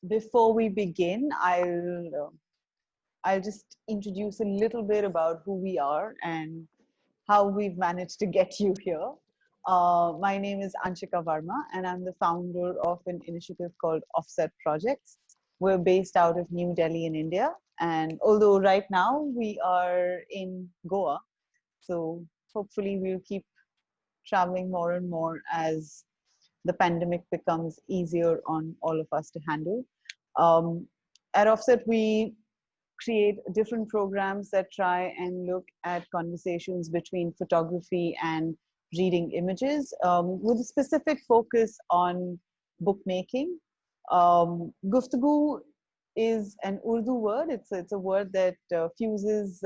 before we begin, I'll just introduce a little bit about who we are and how we've managed to get you here. My name is Anshika Varma, and I'm the founder of an initiative called Offset Projects. We're based out of New Delhi in India, and although right now we are in Goa, so hopefully we'll keep traveling more and more as the pandemic becomes easier on all of us to handle. At Offset, we create different programs that try and look at conversations between photography and reading images, with a specific focus on bookmaking. Guftgu is an Urdu word. It's a word that fuses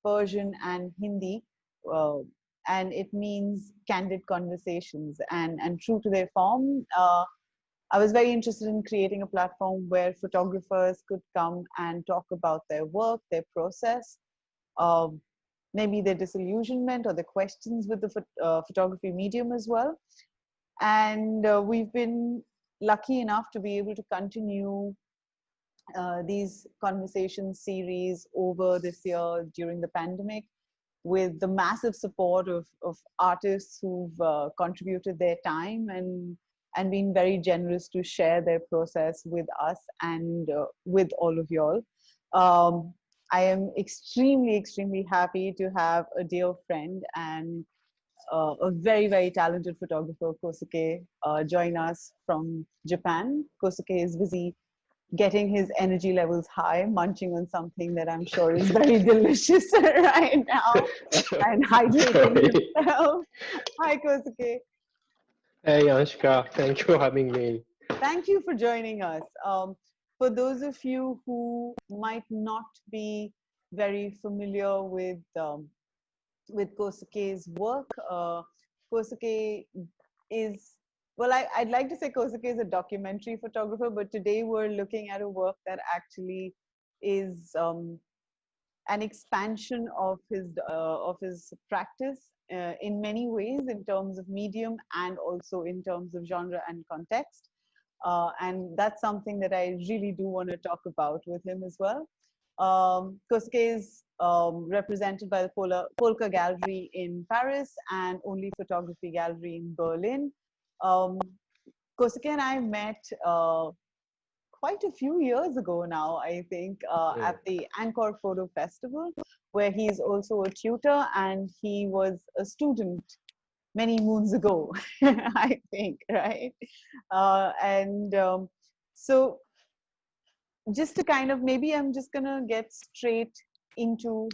Persian and Hindi, and it means candid conversations. And true to their form, I was very interested in creating a platform where photographers could come and talk about their work, their process, maybe their disillusionment or the questions with the photography medium as well. And we've been lucky enough to be able to continue these conversation series over this year during the pandemic, with the massive support of artists who've contributed their time and been very generous to share their process with us and with all of y'all. I am extremely, extremely happy to have a dear friend and a very, very talented photographer, Kosuke, join us from Japan. Kosuke is busy getting his energy levels high, munching on something that I'm sure is very delicious right now, and hydrating himself. Hi, Kosuke. Hey, Anshika, thank you for having me. Thank you for joining us. For those of you who might not be very familiar with Kosuke's work, Kosuke is, well, I'd like to say Kosuke is a documentary photographer, but today we're looking at a work that actually is an expansion of his practice in many ways, in terms of medium and also in terms of genre and context. And that's something that I really do want to talk about with him as well. Kosuke is represented by the POLKA Gallery in Paris and Only Photography Gallery in Berlin. Kosuke and I met quite a few years ago now, I think, at the Angkor Photo Festival, where he's also a tutor, and he was a student many moons ago, I think, right? So just to kind of, maybe I'm just gonna get straight into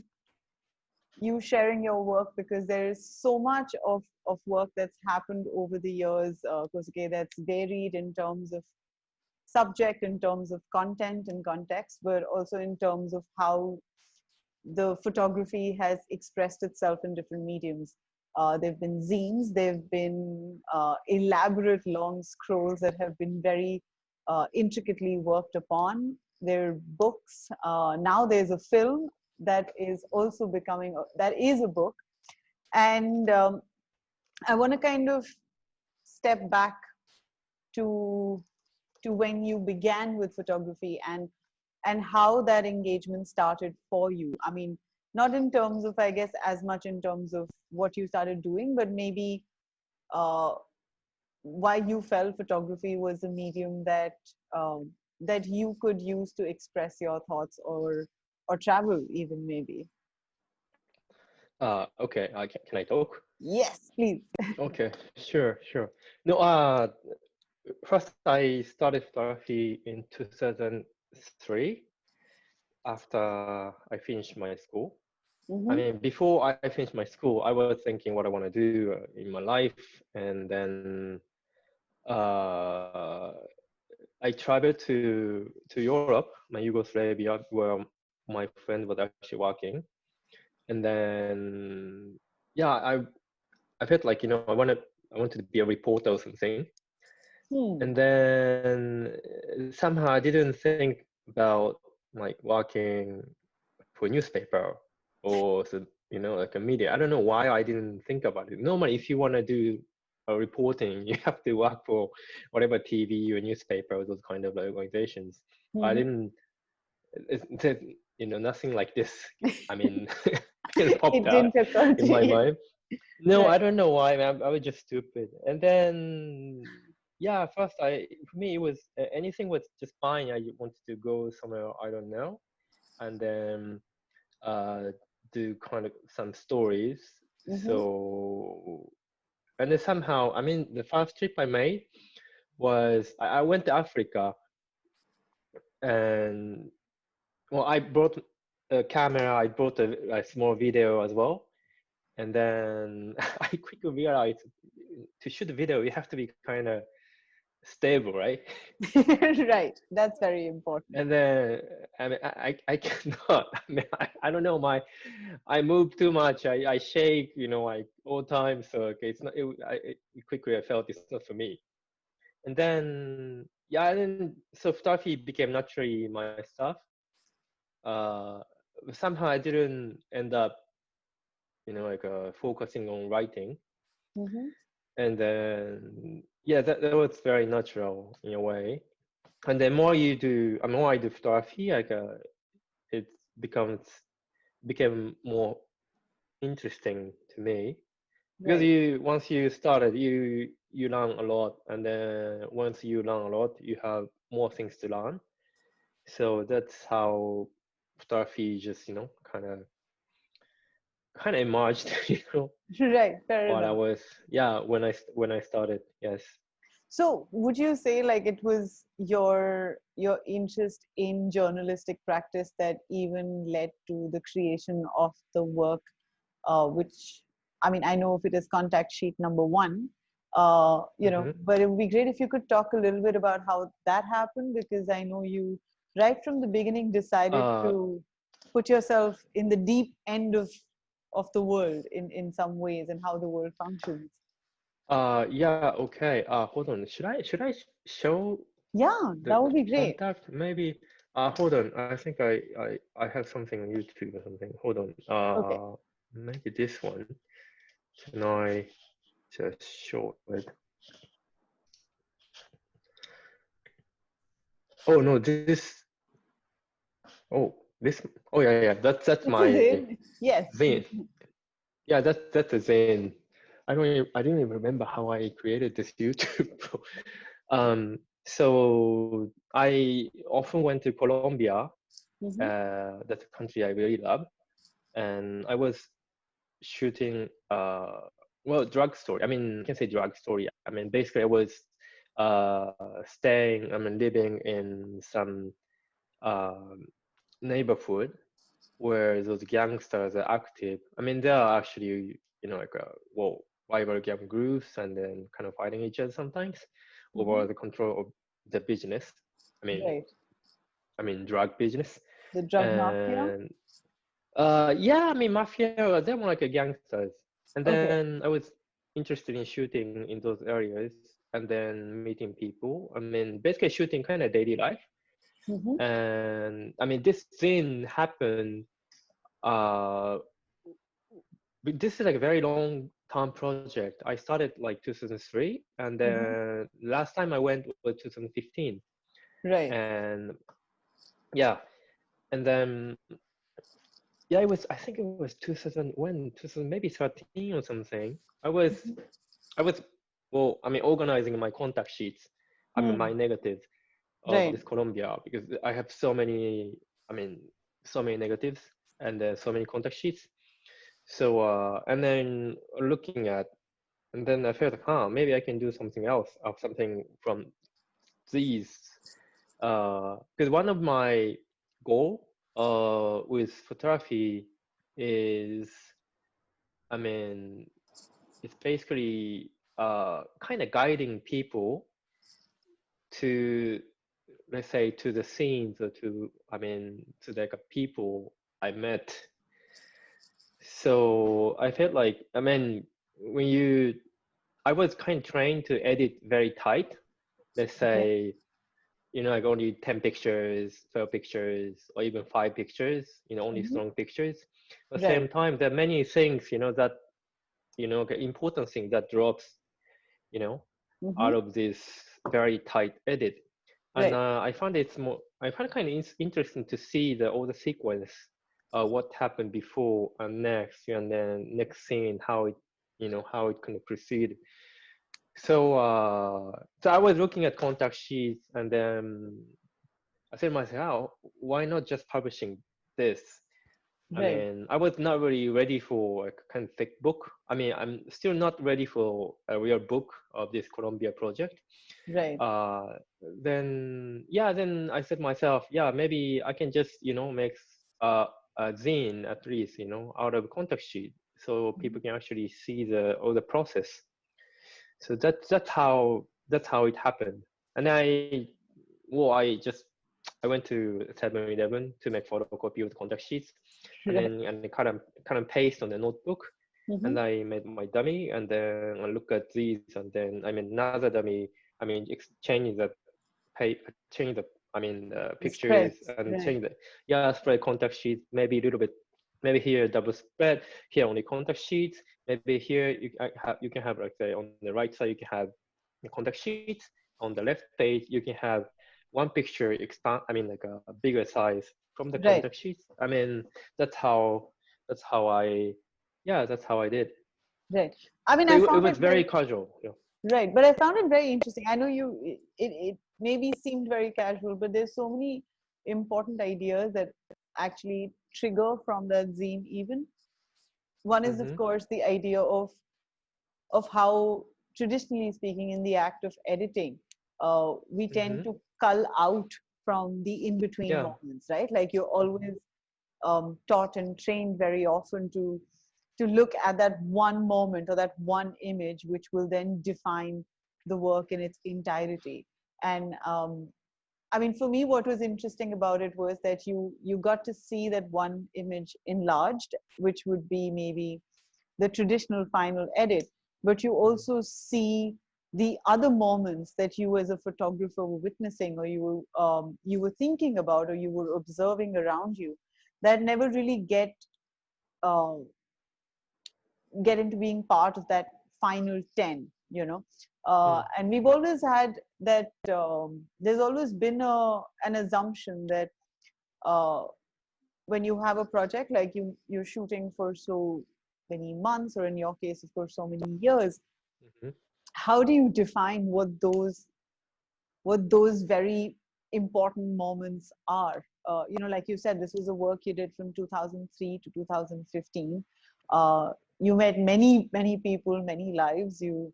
you sharing your work, because there is so much of work that's happened over the years, Kosuke, that's varied in terms of subject, in terms of content and context, but also in terms of how the photography has expressed itself in different mediums. There've been zines, there've been elaborate long scrolls that have been very intricately worked upon. There are books. Now there's a film that is also becoming, that is a book. And I want to kind of step back to when you began with photography and how that engagement started for you. I mean, not in terms of, I guess, as much in terms of what you started doing, but maybe why you felt photography was a medium that that you could use to express your thoughts or travel even, maybe. Okay, can I talk? Yes, please. Okay, sure. No, first I started photography in 2003 after I finished my school. I mean, before I finished my school, I was thinking what I want to do in my life, and then I traveled to Europe, my Yugoslavia, where my friend was actually working, and then yeah, I felt like, you know, I wanted to be a reporter or something, and then somehow I didn't think about like working for a newspaper or, you know, like a media. I don't know why I didn't think about it. Normally, if you want to do reporting. You have to work for whatever TV or newspaper, those kind of organizations. I didn't, nothing like this. I mean, it popped It up didn't occur in to my you. mind. No, Right. I don't know why. I was just stupid. And then, yeah, first for me, it was anything was just fine. I wanted to go somewhere I don't know, and then do kind of some stories. So, and then somehow, I mean, the first trip I made was I went to Africa, and well, I brought a camera. I brought a small video as well. And then I quickly realized to shoot a video, you have to be kind of stable, right? Right. That's very important. And then I mean, I cannot. I mean, I don't know. I move too much. I shake, like all time. So okay, it's not. Quickly I felt it's not for me. And then yeah, and then so photography became naturally my stuff. Uh, Somehow I didn't end up, focusing on writing. And then yeah, that was very natural in a way. And the more I do photography, like it became more interesting to me, because Right. once you started, you learn a lot, and then once you learn a lot, you have more things to learn. So that's how photography just kind of emerged, Right. Fair while I enough. was, yeah, when I started, yes. So would you say like it was your interest in journalistic practice that even led to the creation of the work, which, I mean, I know if it is contact sheet number one, Hmm. but it would be great if you could talk a little bit about how that happened, because I know you right from the beginning decided uh to put yourself in the deep end of the world in some ways and how the world functions. yeah, okay. Hold on. Show Yeah, the that would be great. contact? Maybe. Hold on. I think I have something on YouTube or something. Hold on. Okay. Maybe this one. Can I just show it? Oh no, this. Oh, this. Oh yeah, yeah. That's This is my it. Yes. vein. Yeah, that's a vein. I didn't even remember how I created this YouTube. So I often went to Colombia. Mm-hmm. That's a country I really love, and I was shooting well, drug story. I mean, I can say drug story. I mean, basically I was living in some um neighborhood where those gangsters are active. I mean, they are actually, rival gang groups, and then kind of fighting each other sometimes Mm-hmm. over the control of the business. I mean, Right. drug business. The drug mafia. And yeah, I mean, mafia, they're more like a gangsters. And Okay. then I was interested in shooting in those areas, and then meeting people. I mean, basically shooting kind of daily life. Mm-hmm. And I mean, this thing happened. Uh, but this is like a very long term project. I started like 2003, and Mm-hmm. then last time I went was 2015. Right. And yeah, and then yeah, it was, I think it was 2000, when 2000, maybe 13 or something. I was well, I mean, organizing my contact sheets. I mean, Hmm. my negatives of Right. this Colombia, because I have so many. I mean, so many negatives, and so many contact sheets. So and then looking at, and then I felt, maybe I can do something else, of something from these. Because one of my goal with photography is, I mean, it's basically kind of guiding people to, let's say, to the scenes, or to, I mean, to like a people I met. So I felt like, I mean, when you, I was kind of trained to edit very tight. Let's Okay. say, like only 10 pictures, 12 pictures, or even 5 pictures, only Mm-hmm. strong pictures. At the same Right. time, there are many things, that, the important thing that drops you know, Mm-hmm. out of this very tight edit. And Right. I find it kind of interesting to see all the sequence, what happened before and next, and then next scene, how it, how it kind of proceed. So I was looking at contact sheets, and then I said to myself, oh, why not just publishing this? I Right. mean, I was not really ready for a kind of thick book. I mean, I'm still not ready for a real book of this Colombia project. Right. Uh, then I said myself, yeah, maybe I can just, make a zine at least, out of contact sheet, so people can actually see all the process. So that's how it happened. And I went to 7-Eleven to make photocopy of the contact sheets, and Right. then kind of paste on the notebook, Mm-hmm. and I made my dummy, and then I look at these, and then I made another dummy. I mean, change the change the The pictures, spreads. and Right. change the, yeah, spread contact sheets, maybe a little bit, maybe here double spread, here only contact sheets, maybe here you can have, like, say, on the right side you can have the contact sheets, on the left page you can have one picture expand, like a bigger size from the Right. contact sheets. I mean, that's how that's how I yeah, that's how I did. Right. I mean, So I it found it was very very casual. Yeah. right, but I found it very interesting. I know it maybe seemed very casual, but there's so many important ideas that actually trigger from that zine even. One is, of Mm-hmm. course, the idea of how, traditionally speaking, in the act of editing, we tend Mm-hmm. to cull out from the in-between Yeah. moments, right? Like you're always taught and trained very often to look at that one moment or that one image, which will then define the work in its entirety. And I mean, for me, what was interesting about it was that you got to see that one image enlarged, which would be maybe the traditional final edit, but you also see the other moments that you as a photographer were witnessing, or you were thinking about, or you were observing around you, that never really uh, get into being part of that final 10, you know. Mm. And we've always had that, there's always been an assumption that uh, when you have a project, like you're shooting for so many months, or in your case, of course, so many years, Mm-hmm. how do you define what those very important moments are? Like you said, this was a work you did from 2003 to 2015. You met many people, many lives. You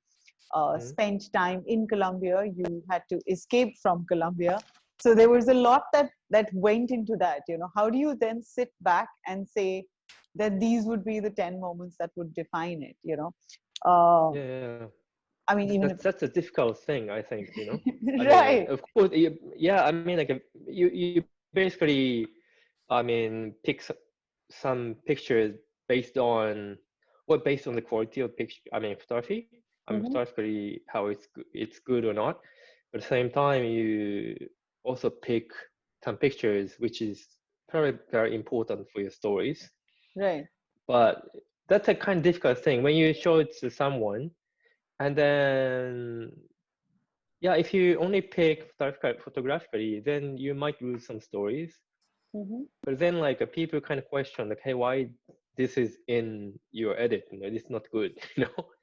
Mm-hmm. spent time in Colombia. You had to escape from Colombia. So there was a lot that went into that. How do you then sit back and say that these would be the 10 moments that would define it? Uh, Yeah. I mean, even if That's a difficult thing, I think, I mean, right. of course, yeah, I mean, like, you basically, pick some pictures based on, based on the quality of picture, photography. Hmm. Photography, how it's good or not. But at the same time, you also pick some pictures which is very, very important for your stories. Right. But that's a kind of difficult thing when you show it to someone, and then, yeah, if you only pick photographically, then you might lose some stories. Hmm. But then, like, people kind of question, like, hey, why this is in your edit? This is not good,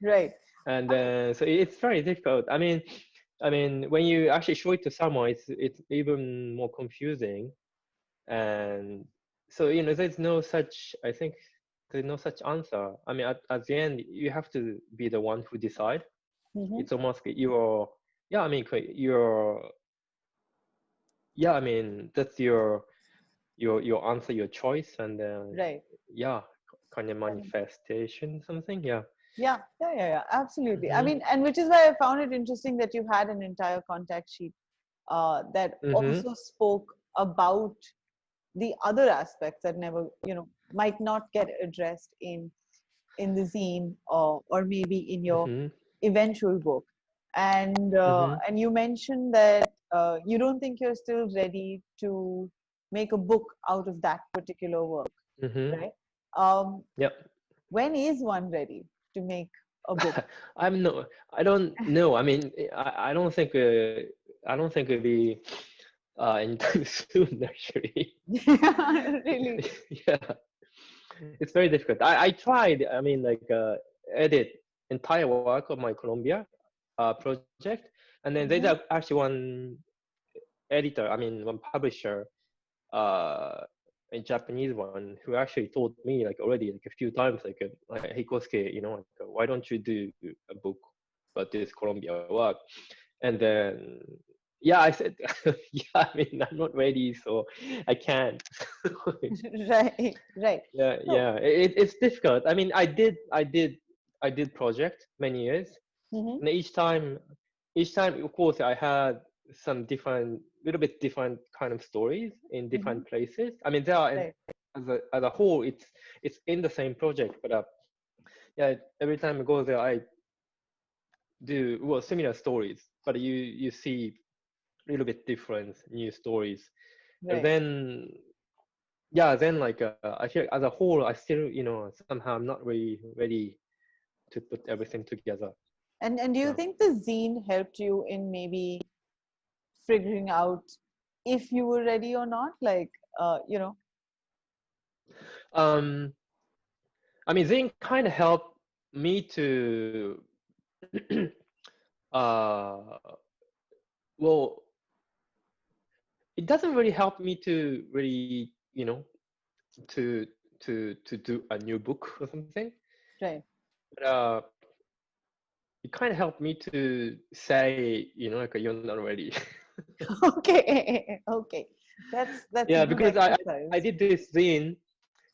Right. And I mean, so it's very difficult. When you actually show it to someone, it's even more confusing. And so, there's no such. I think there's no such answer. At the end, you have to be the one who decide. hmm. It's almost like you're, yeah, you're, yeah, that's your answer, your choice, and then, Right. yeah, kind of manifestation, something, yeah. Yeah, absolutely. I Mm-hmm. mean, and which is why I found it interesting that you had an entire contact sheet that Mm-hmm. also spoke about the other aspects that never, might not get addressed in the zine, or maybe in your Mm-hmm. eventual book. And Mm-hmm. and you mentioned that you don't think you're still ready to make a book out of that particular work, Mm-hmm. right? Um, Yep. when is one ready to make a book? I don't know. I mean, I don't think it'll be anytime soon, actually. Really? Yeah, it's very difficult. I tried, I mean, like edit entire work of my Colombia project, and then there's actually one editor, I mean, one publisher, a Japanese one, who actually told me like already like a few times, like, hey Kosuke, you know, like, why don't you do a book about this Colombia work? And then yeah, I said, yeah, I mean, I'm not ready, so I can't. Right, right. Yeah, So, yeah, it's difficult. I mean, I did project many years, mhm, and each time, of course, I had some different, little bit different kind of stories in mhm, different places. I mean, there are right. as a whole, it's in the same project, but yeah, every time I go there, I do well similar stories, but you see a little bit different new stories, and Right. then yeah, then like I feel as a whole, I still, you know, somehow I'm not really ready to put everything together. And do you Yeah. think the zine helped you in maybe figuring out if you were ready or not? Like, you know. Um, I mean, Zing kind of helped me to, uh, well, it doesn't really help me to really, you know, to to do a new book or something. Right. But it kind of helped me to say, you know, like you're not ready. Okay. Okay. That's a Yeah, good because I exercise. did this zine,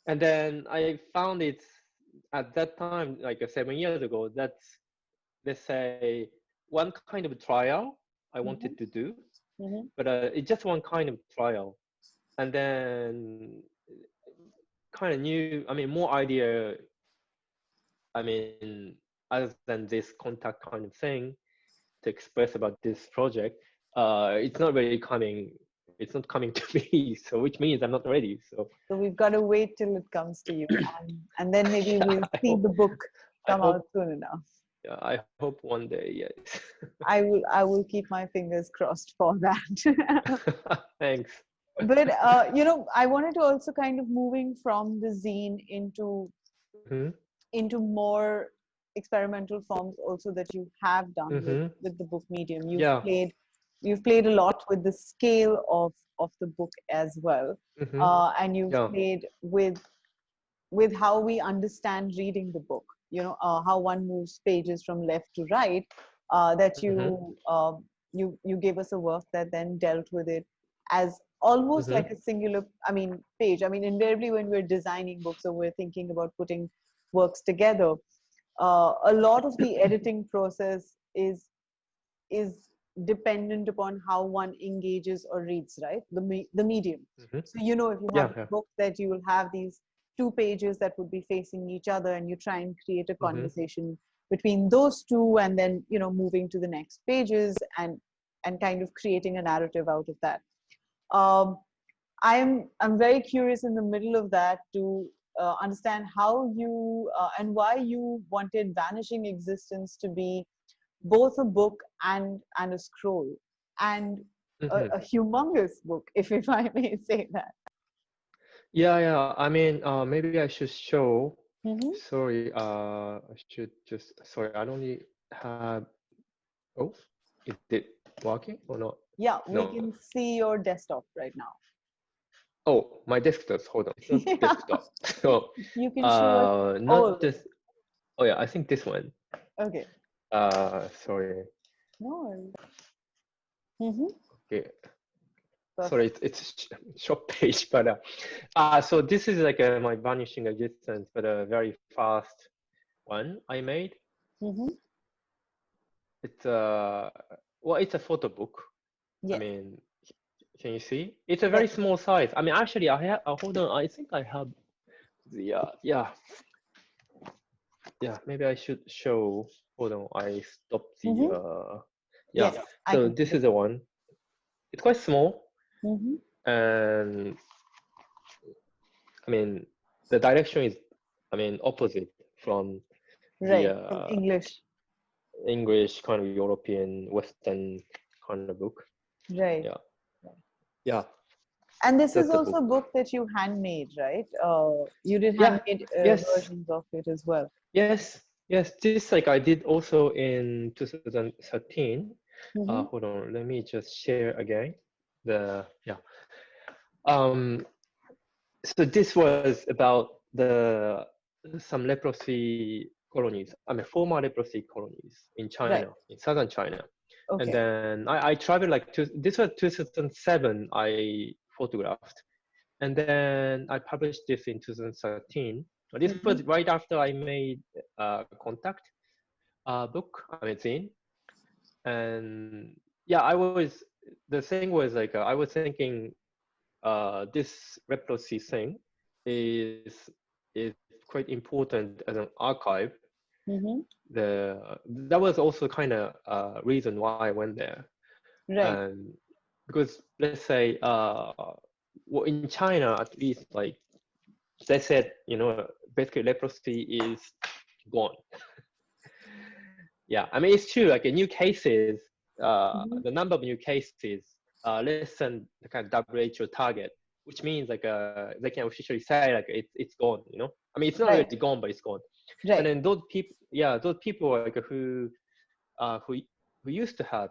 and then I found it at that time, like 7 years ago. That's, let's say, one kind of trial I Mm-hmm. wanted to do, Mm-hmm. but it's just one kind of trial, and then kind of new. I mean, more idea. I mean, other than this contact kind of thing to express about this project, it's not really coming. It's not coming to me, so which means I'm not ready. So So we've got to wait till it comes to you, and then maybe yeah, we'll see the book I come out hope, soon enough. yeah, I hope one day, yes. I will keep my fingers crossed for that. Thanks. But you know, I wanted to also kind of moving from the zine Hmm. into more experimental forms also that you have done Hmm. with the book medium. Yeah. You've played a lot with the scale of the book as well, Hmm. and you've Yeah. played with how we understand reading the book. You know, how one moves pages from left to right. That Hmm. you gave us a work that then dealt with it as almost Hmm. like a singular, I mean, page. I mean, invariably when we're designing books or we're thinking about putting works together, a lot of the editing process is dependent upon how one engages or reads, right? The medium. Hmm. So you know, if you have Yeah. a Yeah. book, that you will have these two pages that would be facing each other, and you try and create a Hmm. conversation between those two, and then, you know, moving to the next pages and kind of creating a narrative out of that. um, I'm very curious in the middle of that to understand how you and why you wanted Vanishing Existence to be both a book and a scroll, and Hmm. a humongous book, if I may say that. Yeah. Yeah. I mean, maybe I should show. Hmm. Sorry. I should just. Sorry. I only have. Oh, is it working or not? Yeah, we No. can see your desktop right now. Oh, my desktop. Hold on. It's not Yeah, desktop. So, you can show us all not of this. it. Oh yeah, I think this one. Okay, Sorry. no worries. Mm-hmm. Okay. Sorry, Perfect. it's short page, but so this is like my vanishing existence, but a very fast one I made. Mm-hmm. It's well, it's a photo book. I Yes, mean, can you see? It's a very yes. small size. I mean, actually, I have. Hold on, I think I have the. Yeah. Maybe I should show. Hold on, I stopped the. Mm-hmm. Yeah. Yes, I So can see this it. is the one. It's quite small, Mm-hmm. and I mean, the direction is, I mean, opposite from Right. the From English. English kind of European Western kind of book. Right. Yeah, yeah, And this is that's the also book. a book that you handmade, right? You did Yeah, handmade yes, versions of it as well. yes, yes. This like I did also in 2013. Mm-hmm. Hold on, let me just share again. Yeah. Um, so this was about the some leprosy colonies. I mean, former leprosy colonies in Right. China, in southern China. And Okay. then I traveled like this was 2007. I photographed, and then I published this in 2013. This Mm-hmm. was right after I made Contact book, I mean, zine. And yeah, the thing was like I was thinking this leprosy thing is is quite important as an archive. Mm-hmm. That was also kind of reason why I went there. Right. And because let's say well, in China at least, like they said, basically leprosy is gone. Yeah, I mean it's true, like in new cases, Mm-hmm. the number of new cases less than the kind of WHO target, which means like they can officially say like it's gone, I mean it's not Right. really gone, but it's gone. And Right. then those people, yeah, those people like uh, who who used to have,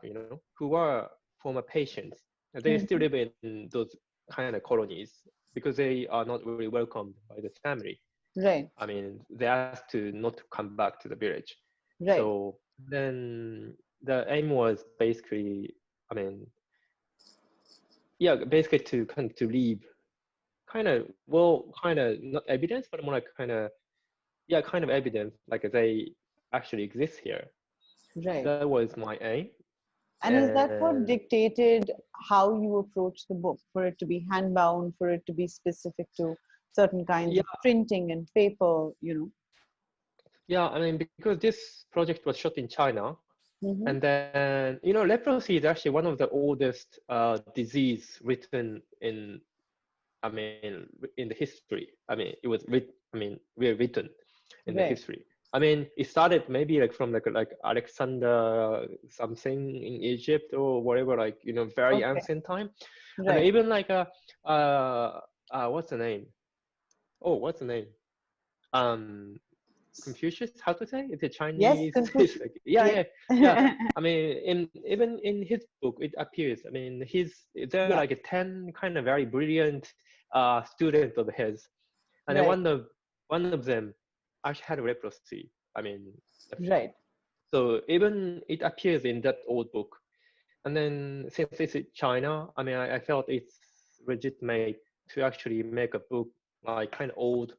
who were former patients, they still Mm-hmm. live in those kind of colonies because they are not really welcomed by the family. Right. I mean, they asked to not to come back to the village. Right. So then the aim was basically, I mean, yeah, basically to kind of to leave kind of not evidence, but more like yeah, kind of evidence, like they actually exist here. Right. That was my aim. And is that what And dictated how you approach the book? For it to be handbound, for it to be specific to certain kinds yeah, of printing and paper, yeah, I mean, because this project was shot in China, Mm-hmm. and then, leprosy is actually one of the oldest disease written in, I mean, in the history. I mean, it was rewritten in the Right. history. I mean, it started maybe like from like Alexander something in Egypt or whatever, like, very Okay. ancient time. And Right. even like what's the name? Oh, what's the name? Um, Confucius, how to say? It's a Yes, Chinese. It's Confucius. like, yeah, Yeah. yeah, yeah. I mean, even in his book, it appears. I mean, there are Yeah. like 10 kind of very brilliant students of his, and then Right. one of them actually had leprosy. I mean, Right. so even it appears in that old book. And then since this is China, I mean, I felt it's legitimate to actually make a book like kind of old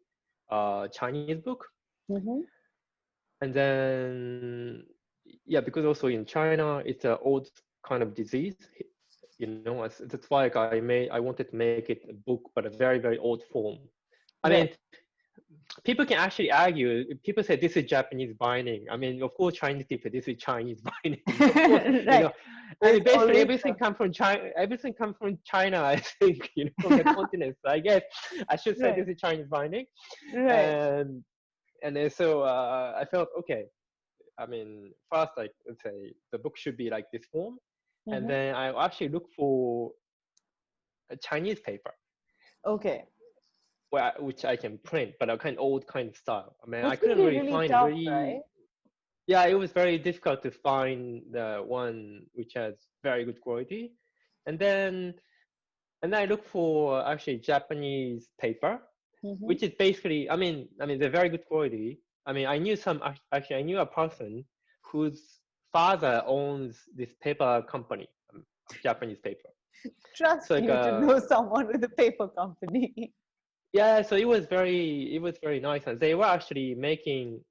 Chinese book. Mm-hmm. And then, yeah, because also in China, it's an old kind of disease, that's why like, I wanted to make it a book, but a very, very old form. I mean, Right. people can actually argue. People say this is Japanese binding. I mean, of course, Chinese people, this is Chinese binding. Of course, Right. I mean, There's basically always everything comes from China. Everything comes from China, I think, from the continent. So I guess I should say right. this is Chinese binding. Right. And then so I felt okay. I mean, first, like let's say the book should be like this form, and Mm-hmm. then I actually look for a Chinese paper Okay. which I can print, but a kind of old kind of style. I mean, I Which can couldn't be really really find tough, really. right? Yeah, it was very difficult to find the one which has very good quality, and then I look for actually Japanese paper, Mm-hmm. which is basically, they're very good quality. I mean, I knew a person whose father owns this paper company, Japanese paper. Trust So like you to know someone with a paper company. yeah, so it was very nice, and they were actually making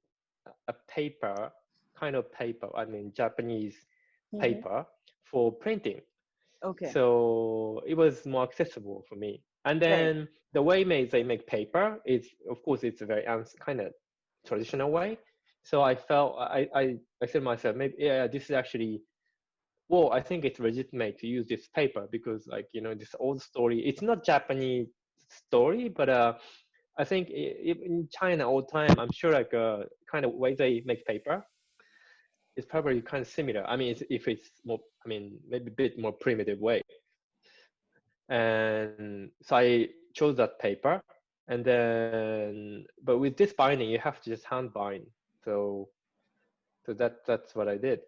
a paper, kind of paper. I mean, Japanese Mm-hmm. paper for printing. Okay. So it was more accessible for me. And Right. then the way they make paper is, of course, it's a very kind of traditional way. So I felt I said to myself, maybe yeah, this is actually well, I think it's legitimate to use this paper because like this old story. It's not Japanese story, but I think in China all the time, I'm sure like kind of way they make paper is probably kind of similar. I mean, if it's more, I mean, maybe a bit more primitive way. And so I chose that paper, and then, but with this binding, you have to just hand bind. So that's what I did.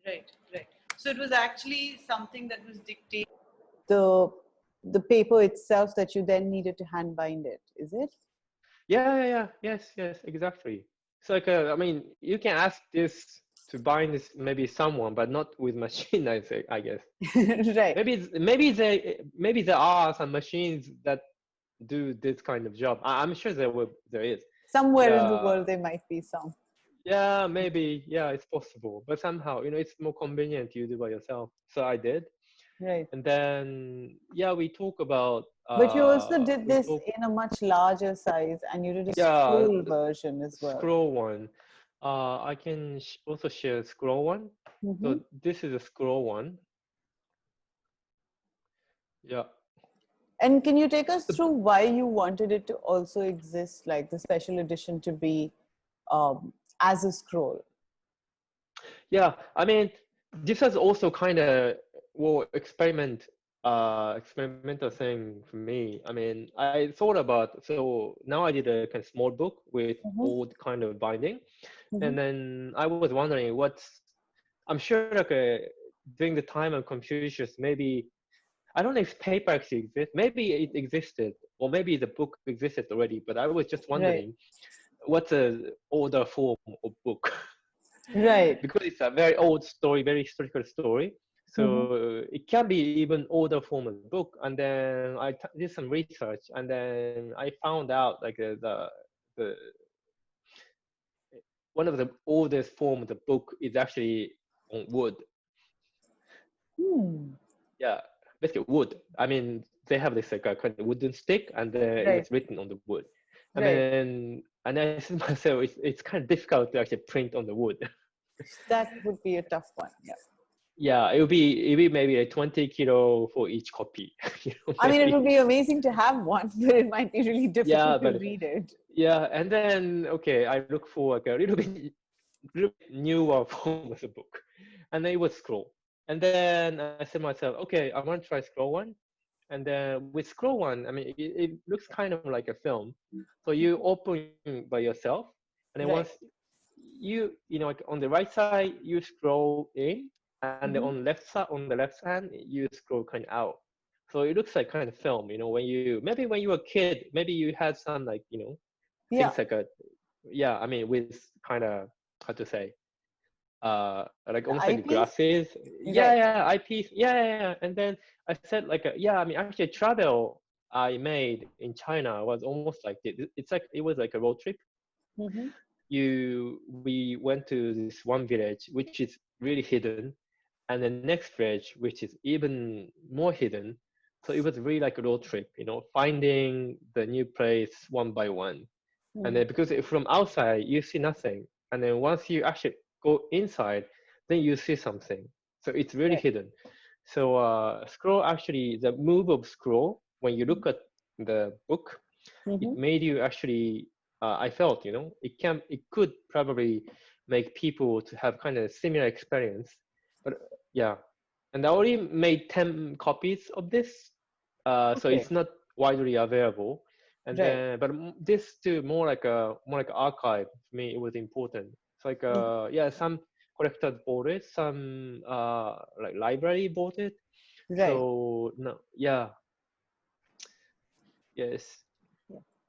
Right, right. So it was actually something that was dictated. The paper itself that you then needed to hand bind it, is it? Yeah, yes, exactly. So like, I mean, you can ask this to bind this maybe someone, but not with machine. I say, I guess. Right. Maybe there are some machines that do this kind of job. I'm sure there is. Somewhere in the world there might be some. Yeah, maybe. Yeah, it's possible. But somehow, it's more convenient you do by yourself. So I did. Right. And then, yeah, we talk about. But you also did this in a much larger size, and you did a scroll version as well. Scroll one. I can also share scroll one. So this is a scroll one. Yeah. And can you take us through why you wanted it to also exist, like the special edition to be as a scroll? Yeah, I mean, this was also kind of experimental thing for me. I mean, I thought about, so now I did a kind of small book with old kind of binding, and then I was wondering I'm sure like during the time of Confucius, maybe, I don't know if paper actually exists. Maybe it existed, or maybe the book existed already. But I was just wondering, what's the older form of book? Right. Because it's a very old story, very historical story. So it can be even older form of book. And then I did some research, and then I found out like the one of the oldest form of the book is actually on wood. Yeah, basically wood. I mean, they have this like a kind of wooden stick, and it was written on the wood. And then I said to myself, it's kind of difficult to actually print on the wood. That would be a tough one. Yeah. Yeah, it would be maybe a 20 kilo for each copy. I mean, it would be amazing to have one, but it might be really difficult to read it. Yeah, and then okay, I look for like a little bit newer form of the book, and then it was scroll. And then I said to myself, okay, I want to try scroll one. And then with scroll one, I mean, it looks kind of like a film. So you open by yourself, and then once like on the right side, you scroll in, and on the left hand, you scroll kind of out. So it looks like kind of film, maybe when you were a kid, maybe you had some like, things like I mean, with kind of, how to say, like almost like glasses. Eyepiece. Yeah. And then I said like, I mean, actually travel I made in China was almost like it's like, it was like a road trip. We went to this one village, which is really hidden, and the next village, which is even more hidden. So it was really like a road trip, finding the new place one by one. And then because from outside, you see nothing. And then once you actually go inside, then you see something. So it's really hidden. So scroll, actually, the move of scroll, when you look at the book, it made you actually, I felt, it could probably make people to have kind of similar experience. But yeah, and I already made 10 copies of this. So it's not widely available. And then, but this too, more like archive. For me, it was important. It's like some collectors bought it, some like library bought it. So no, yes.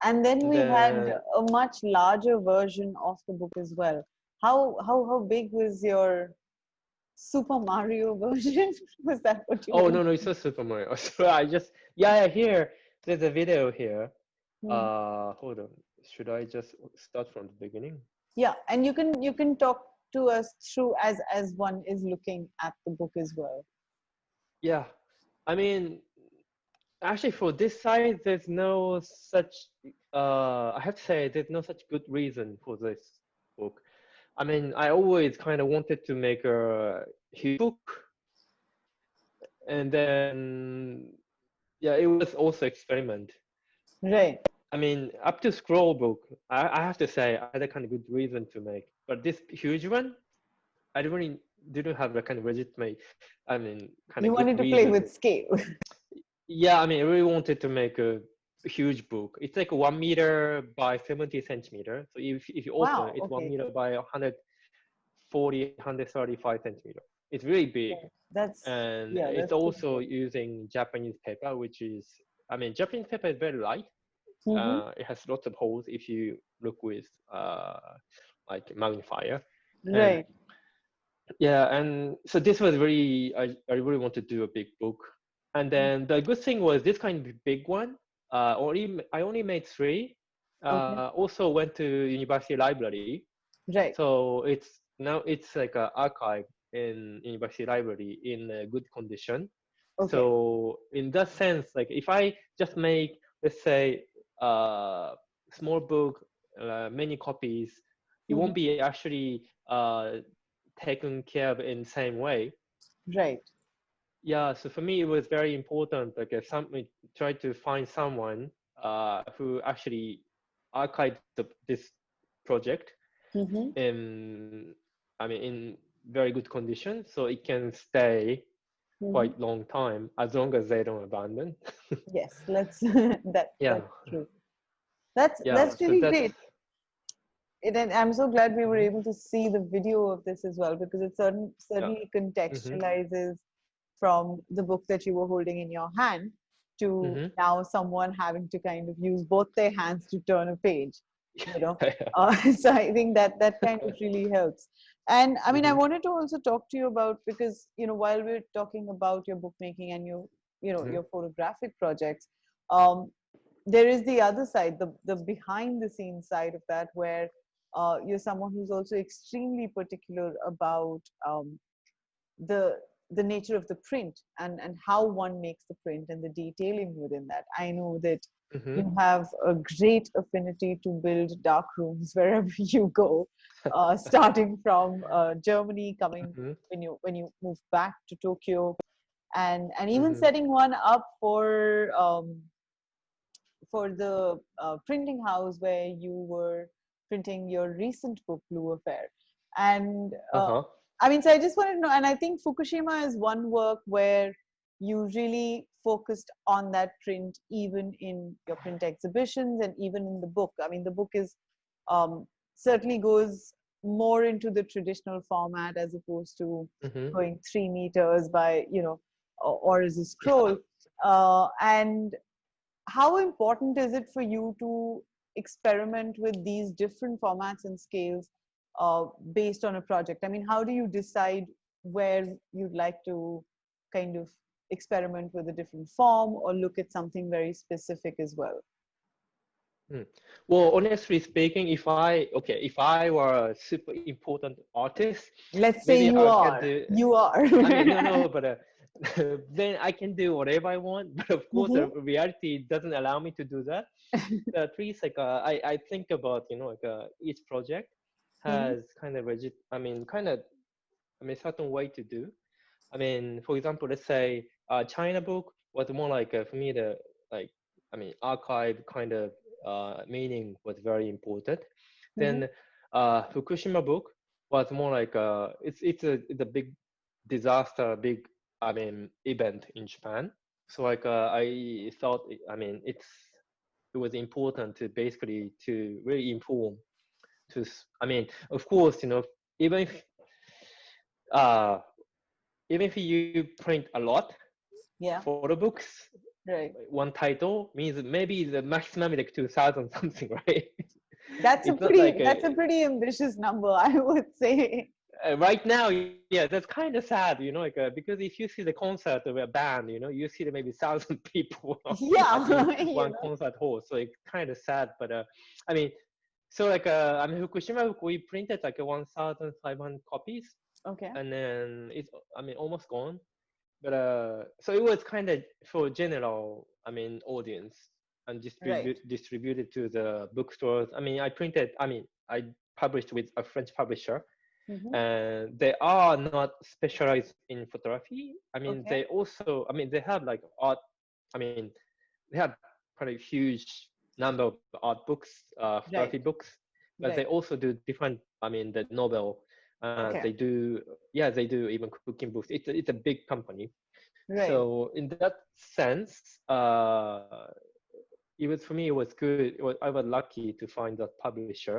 And then we had a much larger version of the book as well. How big was your Super Mario version? Was that what you? Oh no, it's not Super Mario. So I just here there's a video here. Hold on. Should I just start from the beginning? Yeah, and you can talk to us through as one is looking at the book as well. Yeah, I mean, actually for this side, there's no such. I have to say, there's no such good reason for this book. I mean, I always kind of wanted to make a huge book, and then it was also experiment. Right. I mean, up to scroll book, I have to say I had a kind of good reason to make, but this huge one, I really didn't have a kind of legitimate, I mean, kind You of good wanted to play reason. with scale. Yeah, I mean, I really wanted to make a huge book. It's like 1 meter by 70 centimeter. So if you open it, Wow. it's one Okay. meter by 140, 135 centimeter. It's really big. Yeah. That's And yeah. it's That's pretty also good. using Japanese paper, which is, I mean, Japanese paper is very light. Mm-hmm. It has lots of holes if you look with like magnifier. And Right. yeah, and so this was really, I really want to do a big book. And then the good thing was this kind of big one, I only made 3. Okay. Also went to University Library. Right. So it's like an archive in University Library in a good condition. Okay. So in that sense, like if I just make, let's say, small book, many copies, it Mm-hmm. won't be actually taken care of in the same way. Right. Yeah, so for me it was very important. Like try to find someone who actually archived this project Mm-hmm. in, I mean, in very good condition, so it can stay Mm-hmm. quite long time as long as they don't abandon. Yes. Let's. Yeah, That's true. yeah. That's So really that's great. And I'm so glad we were mhm, able to see the video of this as well, because it yeah. certainly Hmm. contextualizes from the book that you were holding in your hand to Hmm. now someone having to kind of use both their hands to turn a page, you know. Yeah. So I think that that kind of really helps. And I mean, I Hmm. wanted to also talk to you about, because while we're talking about your bookmaking and Hmm. your photographic projects, um, there is the other side, the behind the scenes side of that, where you're someone who's also extremely particular about the the nature of the print, and how one makes the print and the detailing within that. I know that Hmm. you have a great affinity to build dark rooms wherever you go, starting from Germany, coming Hmm. when you move back to Tokyo, and even Hmm. setting one up for the printing house where you were printing your recent book, Blue Affair. And Uh-huh. I mean, so I just wanted to know, and I think Fukushima is one work where you really focused on that print, even in your print exhibitions and even in the book. I mean, the book is um, certainly goes more into the traditional format as opposed to Hmm. going 3 meters by, or as a scroll. And how important is it for you to experiment with these different formats and scales based on a project? I mean, how do you decide where you'd like to kind of experiment with a different form or look at something very specific as well? Mm. Well, honestly speaking, if I were a super important artist, Let's say maybe you I can are. do. You are. I mean, no, but then I can do whatever I want. But of course, Mhm. reality doesn't allow me to do that. At least, like, I think about, like, each project Mhm. has kind of certain way to do. I mean, for example, let's say China book was more like for me like archive kind of meaning was very important. Mhm. Then Fukushima book was more like it's a big disaster, big event in Japan. So like I thought it was important to basically to really inform I mean, of course, even if uh even if you print a lot Yeah. photo books, Right. one title means maybe the maximum is like 2000 something, right? It's not like That's a pretty ambitious number, I would say. right now, yeah, that's kind of sad, like because if you see the concert of a band, you see maybe 1,000 people at in Yeah. one concert hall, so it's kind of sad. But I mean, so like Fukushima, we printed like 1,500 copies, Okay. and then it's almost gone. But so it was kind of for general audience and Right. distributed to the bookstores. I published with a French publisher, Hmm. and they are not specialized in photography. Okay. They also they have like art. I mean they have quite a huge number of art books, photography Right. books, but they Right. also do different. I mean, the novel. Okay. They do, yeah, they do even cooking books. It's a big company. Right. So in that sense, it was for me. It was good. I was lucky to find that publisher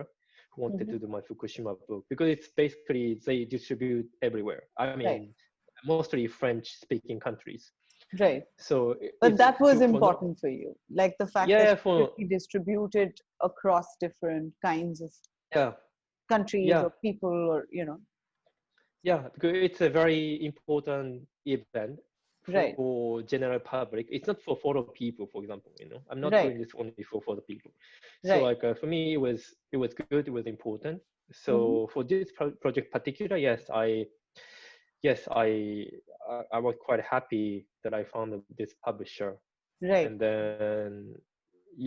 who wanted Hmm. to do my Fukushima book because it's basically they distribute everywhere. I Right. mean, mostly French-speaking countries. Right. So But it's that was for no, important for you, like the fact that yeah, it could for be distributed across different kinds of yeah, countries yeah, or people, or yeah, because it's a very important event Right. for general public. It's not for photo people, for example. I'm not Right. doing this only for photo people. So Right. like for me, it was good. It was important. Hmm. So for this project particular, yes, I was quite happy that I found this publisher. Right. And then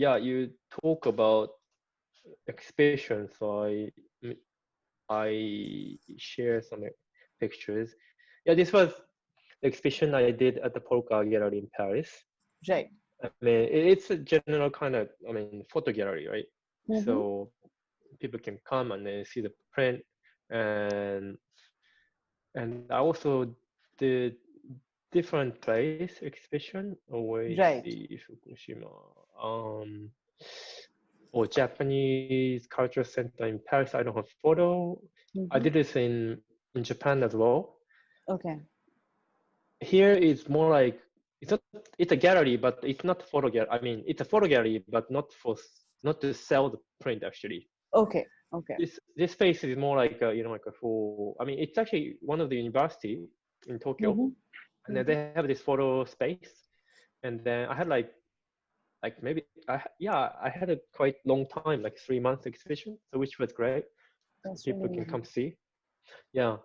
yeah, you talk about exhibition. So I share some pictures. Yeah, this was the exhibition I did at the POLKA gallery in Paris. Right. I mean, it's a general kind of, I mean, photo gallery, right? Hmm. So people can come and then see the print, and I also did different place exhibition. Always Right. see Fukushima, um, or Japanese Cultural Center in Paris. I don't have photo. I Hmm. did this in Japan as well. Okay. Here is more like it's a gallery, but it's not photo gallery. I mean, it's a photo gallery, but not to sell the print actually. Okay. Okay. This space is more like like a full. I mean, it's actually one of the university in Tokyo, Hmm. and then they have this photo space, and then I had like maybe I had a quite long time, like 3 months exhibition, so which was great. So That's people really can nice. come see. Yeah,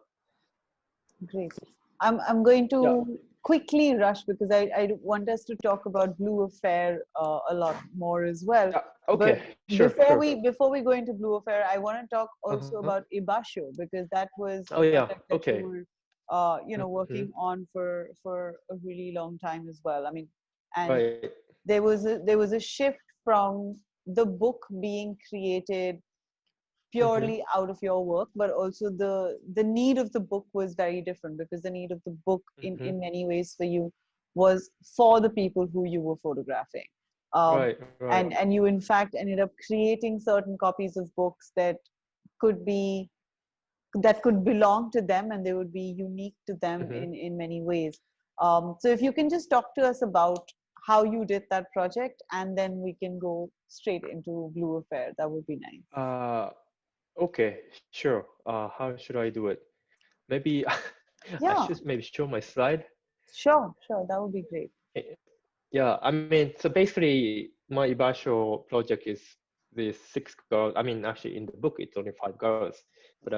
Great. I'm going yeah. to quickly rush because I want us to talk about Blue Affair a lot more as well. Yeah. But Okay. Sure. Sure. before we go into Blue Affair, I want to talk also Uh-huh. about Ibasyo, because that was Oh a yeah. project that you Okay. were Hmm. working on for a really long time as well. I mean, and Right. there was a shift from the book being created Hmm. purely out of your work, but also the need of the book was very different, because the need of the book Hmm. in many ways for you was for the people who you were photographing. um, Right. Right. and you in fact ended up creating certain copies of books could be that could belong to them, and they would be unique to them Hmm. in many ways. So if you can just talk to us about how you did that project, and then we can go straight into Blue Affair, that would be nice. Uh. Okay. Sure. How should I do it? Maybe I Yeah. should maybe show my slide. Sure, sure. That would be great. Eh, Yeah. I mean, so basically, my Ibasho project is these 6 girls. I mean, actually, in the book, it's only 5 girls, but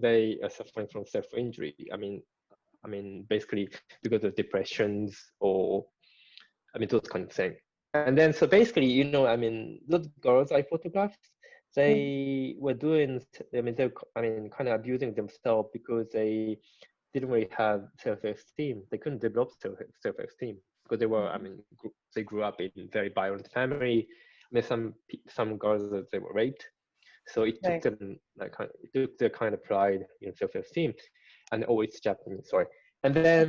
they are suffering from self-injury. I mean, basically because of depressions or I mean, those kind of thing. And then, so basically, I mean, those girls I photographed, Mhm. they were doing, I mean, I mean, kind of abusing themselves because they didn't really have self-esteem. They couldn't develop self-esteem because they were, I Mhm. mean, they grew up in very violent family. I mean, some girls they were raped, so it took Right. them it took their kind of pride in self-esteem, and oh, it's Japanese, sorry. And then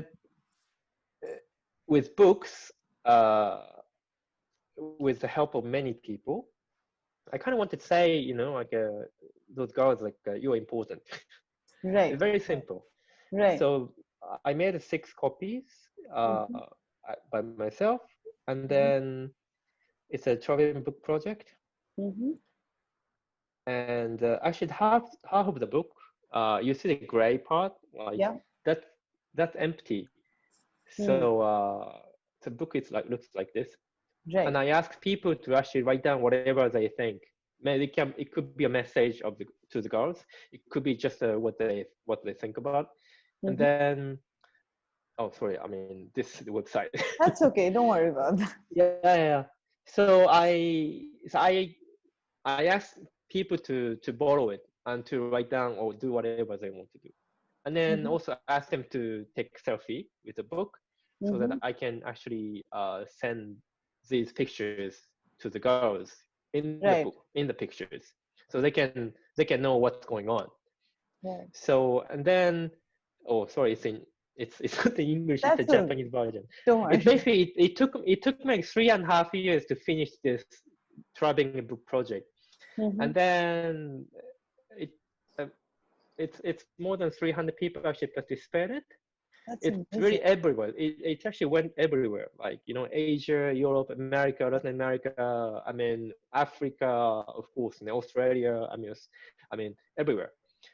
with books, uh, with the help of many people, I kind of want to say, like those girls, like you're important. It's Right. very Right. simple. Right. So I made 6 copies Mhm. by myself, and Mhm. then it's a traveling book project. Mhm. And actually, half of the book, you see the gray part, like Yeah. that that's empty. Hmm. So the book is looks like this. And Right. I ask people to actually write down whatever they think. Maybe it could be a message to the girls. It could be just what they think about. And Mhm. then, oh, sorry, I mean this website. That's okay. Don't worry about that. Yeah, yeah, yeah. So I asked people to borrow it and to write down or do whatever they want to do. And then Mhm. also ask them to take a selfie with the book so that Mhm. I can actually send these pictures to the girls. in the Right. book, in the pictures, so they can know what's going on. Right. So, and then, oh, sorry, it's not the English, it's the That's a, Japanese version. don't It's worry. basically, it took me like 3.5 years to finish this traveling book project. And then it uh, it's more than 300 people actually participated. That's It's amazing. really everywhere. It actually went everywhere, like, you know, Asia, Europe, America, Latin America, I mean, Africa, of course, and Australia, I mean, everywhere.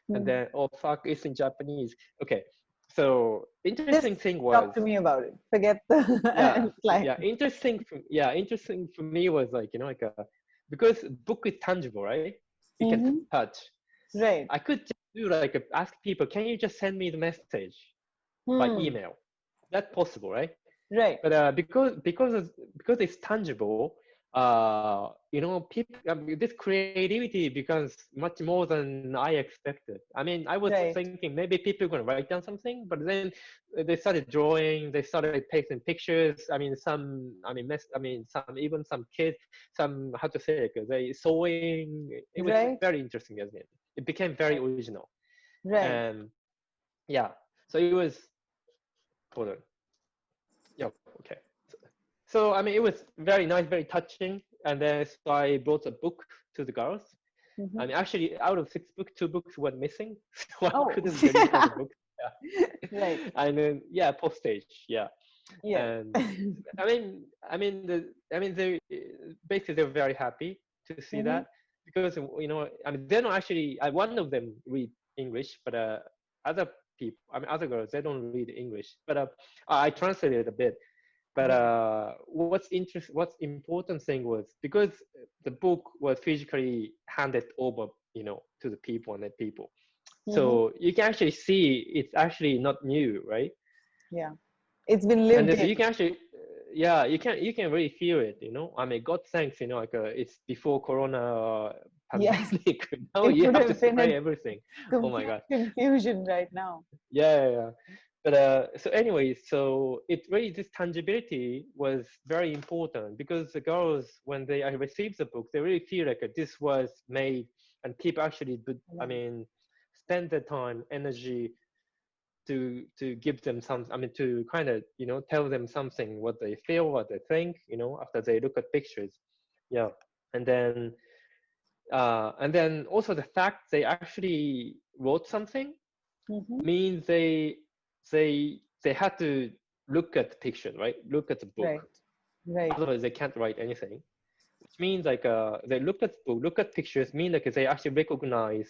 And then, oh fuck, it's in Japanese. Okay, so interesting Just thing talk was, to me about it. Forget the slide. interesting for me was, like, you know, like, because book is tangible, right? You can touch. Right. I could just do like ask people, can you just send me the message by email? That's possible, right? Right. But because it's tangible, you know, people, I mean, this creativity becomes much more than I expected. I mean, I was Right. thinking maybe people are going to write down something, but then they started drawing, they started taking pictures. I mean, even some kids, how to say it, they sewing. It was Right. very interesting, as it became very original. Right. And yeah, so it was, hold on. Yeah, okay. So I mean, it was very nice, very touching. And then so I brought a book to the girls. I mean, actually, out of 6 books, 2 books were missing, so I couldn't deliver the book. Yeah. Right. And then, yeah, postage. Yeah. Yeah. And they basically they're very happy to see that, because, you know, I mean, they don't actually. One of them read English, but other people, I mean, other girls, they don't read English. But I translated a bit. But what's important thing was, because the book was physically handed over, you know, to the people and the people, so you can actually see it's actually not new, right? Yeah. It's been And lived so in. you can actually, yeah, you can really feel it, you know. I mean, God thanks, you know, like it's before Corona Yes. pandemic. Now It you would have to have been spray a everything. Oh my complete God. confusion right now. Yeah. But so anyway, so it really, this tangibility was very important, because the girls, when they received the book, they really feel like this was made, and people actually, I mean, spend their time, energy to give them some, I mean, to kind of, you know, tell them something, what they feel, what they think, you know, after they look at pictures. Yeah. And then also the fact they actually wrote something means they had to look at the picture, right? Look at the book. Right. Right. Otherwise, they can't write anything. Which means, like, they look at the book, look at pictures, mean like they actually recognize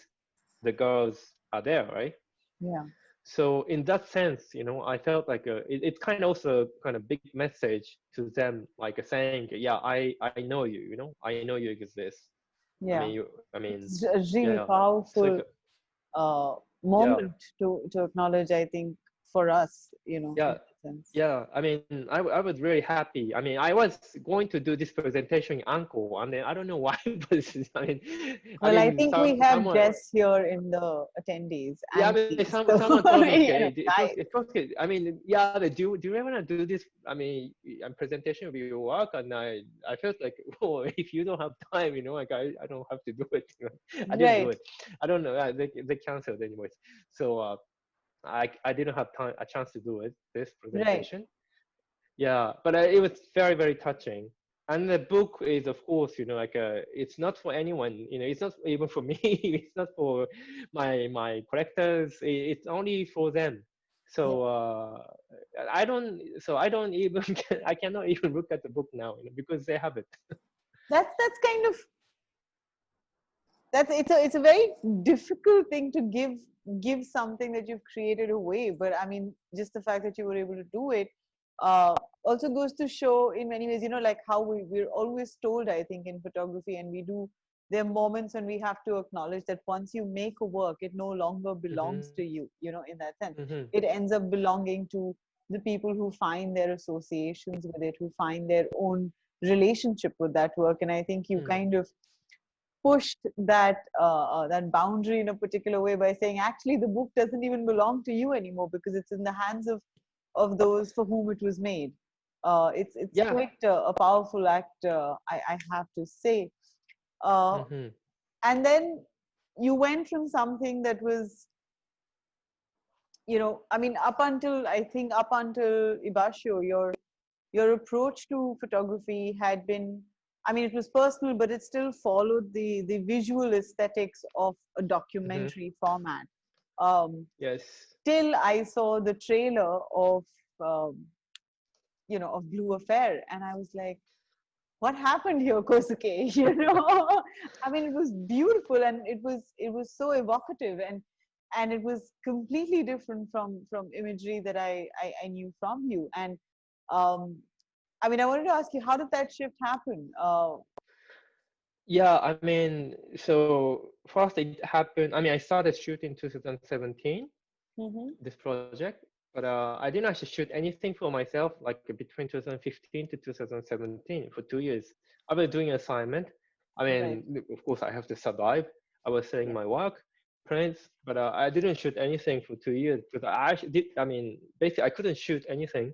the girls are there, right? Yeah. So in that sense, you know, I felt like it's kind of also kind of big message to them, like saying, yeah, I know you, you know, I know you exist. Yeah. I mean, It's a really yeah. So powerful like, yeah. moment to acknowledge, I think, for us, you know, in Yeah, that sense. yeah. I mean, I was really happy. I mean, I was going to do this presentation in Anko, and then I don't know why, but Well, I think we have someone. guests here in the attendees, Yeah, I and mean, so, someone told me, you know, okay, guys. I mean, yeah, do you ever want to do this? I mean, a presentation of your work, and I felt like, oh, if you don't have time, you know, like I don't have to do it. You know? I didn't do Right. it. I don't know. They canceled anyways. So I didn't have time, a chance to do it, this Right. presentation. Yeah, but it was very, very touching. And the book is, of course, you know, like it's not for anyone. You know, it's not even for me. It's not for my collectors. It's only for them. Yeah. So I don't. So I don't even. I cannot even look at the book now, you know, because they have it. That's kind of it's a very difficult thing to give something that you've created away. But I mean, just the fact that you were able to do it also goes to show in many ways, you know, like how we're always told, I think, in photography, and we do, there are moments when we have to acknowledge that once you make a work, it no longer belongs to you, you know, in that sense. It ends up belonging to the people who find their associations with it, who find their own relationship with that work. And I think you kind of pushed that boundary in a particular way by saying, actually, the book doesn't even belong to you anymore, because it's in the hands of those for whom it was made. It's Yeah. quite a powerful act, I have to say. Mm-hmm. And then you went from something that was, I mean, up until Ibasyo, your approach to photography had been, I mean, it was personal, but it still followed the visual aesthetics of a Mm-hmm. documentary format. Um, Yes. till I saw the trailer um, of Blue Affair, and I was like, what happened here, Kosuke? I mean, it was beautiful, and it was so evocative, and it was completely different from imagery that I knew from you. And um, I mean, I wanted to ask you, how did that shift happen? Yeah, I mean, so first it happened. I mean, I started shooting 2017, Mhm. this project, but I didn't actually shoot anything for myself like between 2015 to 2017 for 2 years. I was doing assignment. I Right, mean, of course, I have to survive. I was selling right, my work, prints, but I didn't shoot anything for 2 years because I actually did. I mean, basically, I couldn't shoot anything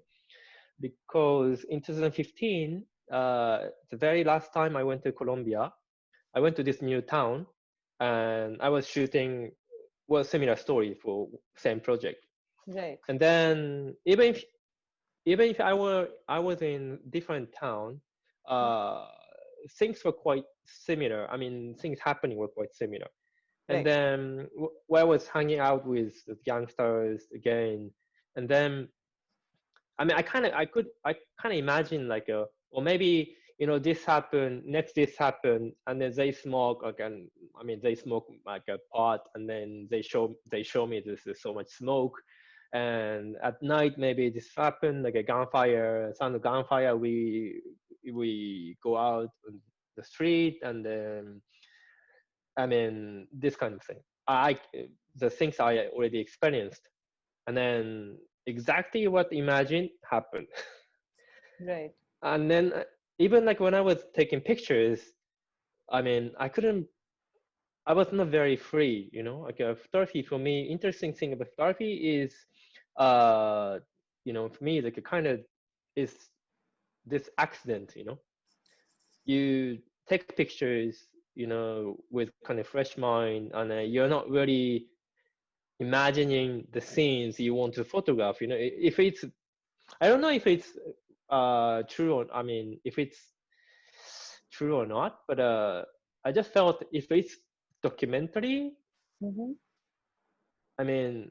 because in 2015, the very last time I went to Colombia, I went to this new town and I was shooting well similar story for same project. right, And then even if I was in different town, uh, things were quite similar. I mean, things happening were quite similar. And right. then where I was hanging out with the youngsters again, and then I mean, I kind of imagine like or maybe this happened, next this happened, and then they smoke again. I mean, they smoke like a pot, and then they show me this is so much smoke, and at night maybe this happened like a gunfire, sound of gunfire. We go out on the street, and then I mean this kind of thing. The things I already experienced, and then exactly what imagined happened. Right. And then even like when I was taking pictures, I mean, I was not very free, like photography for me, interesting thing about photography is, uh, for me, like a kind of is this accident, you take pictures, with kind of fresh mind, and you're not really imagining the scenes you want to photograph, if it's, I don't know if it's true or I mean if it's true or not, but I just felt if it's documentary, Mhm. I mean,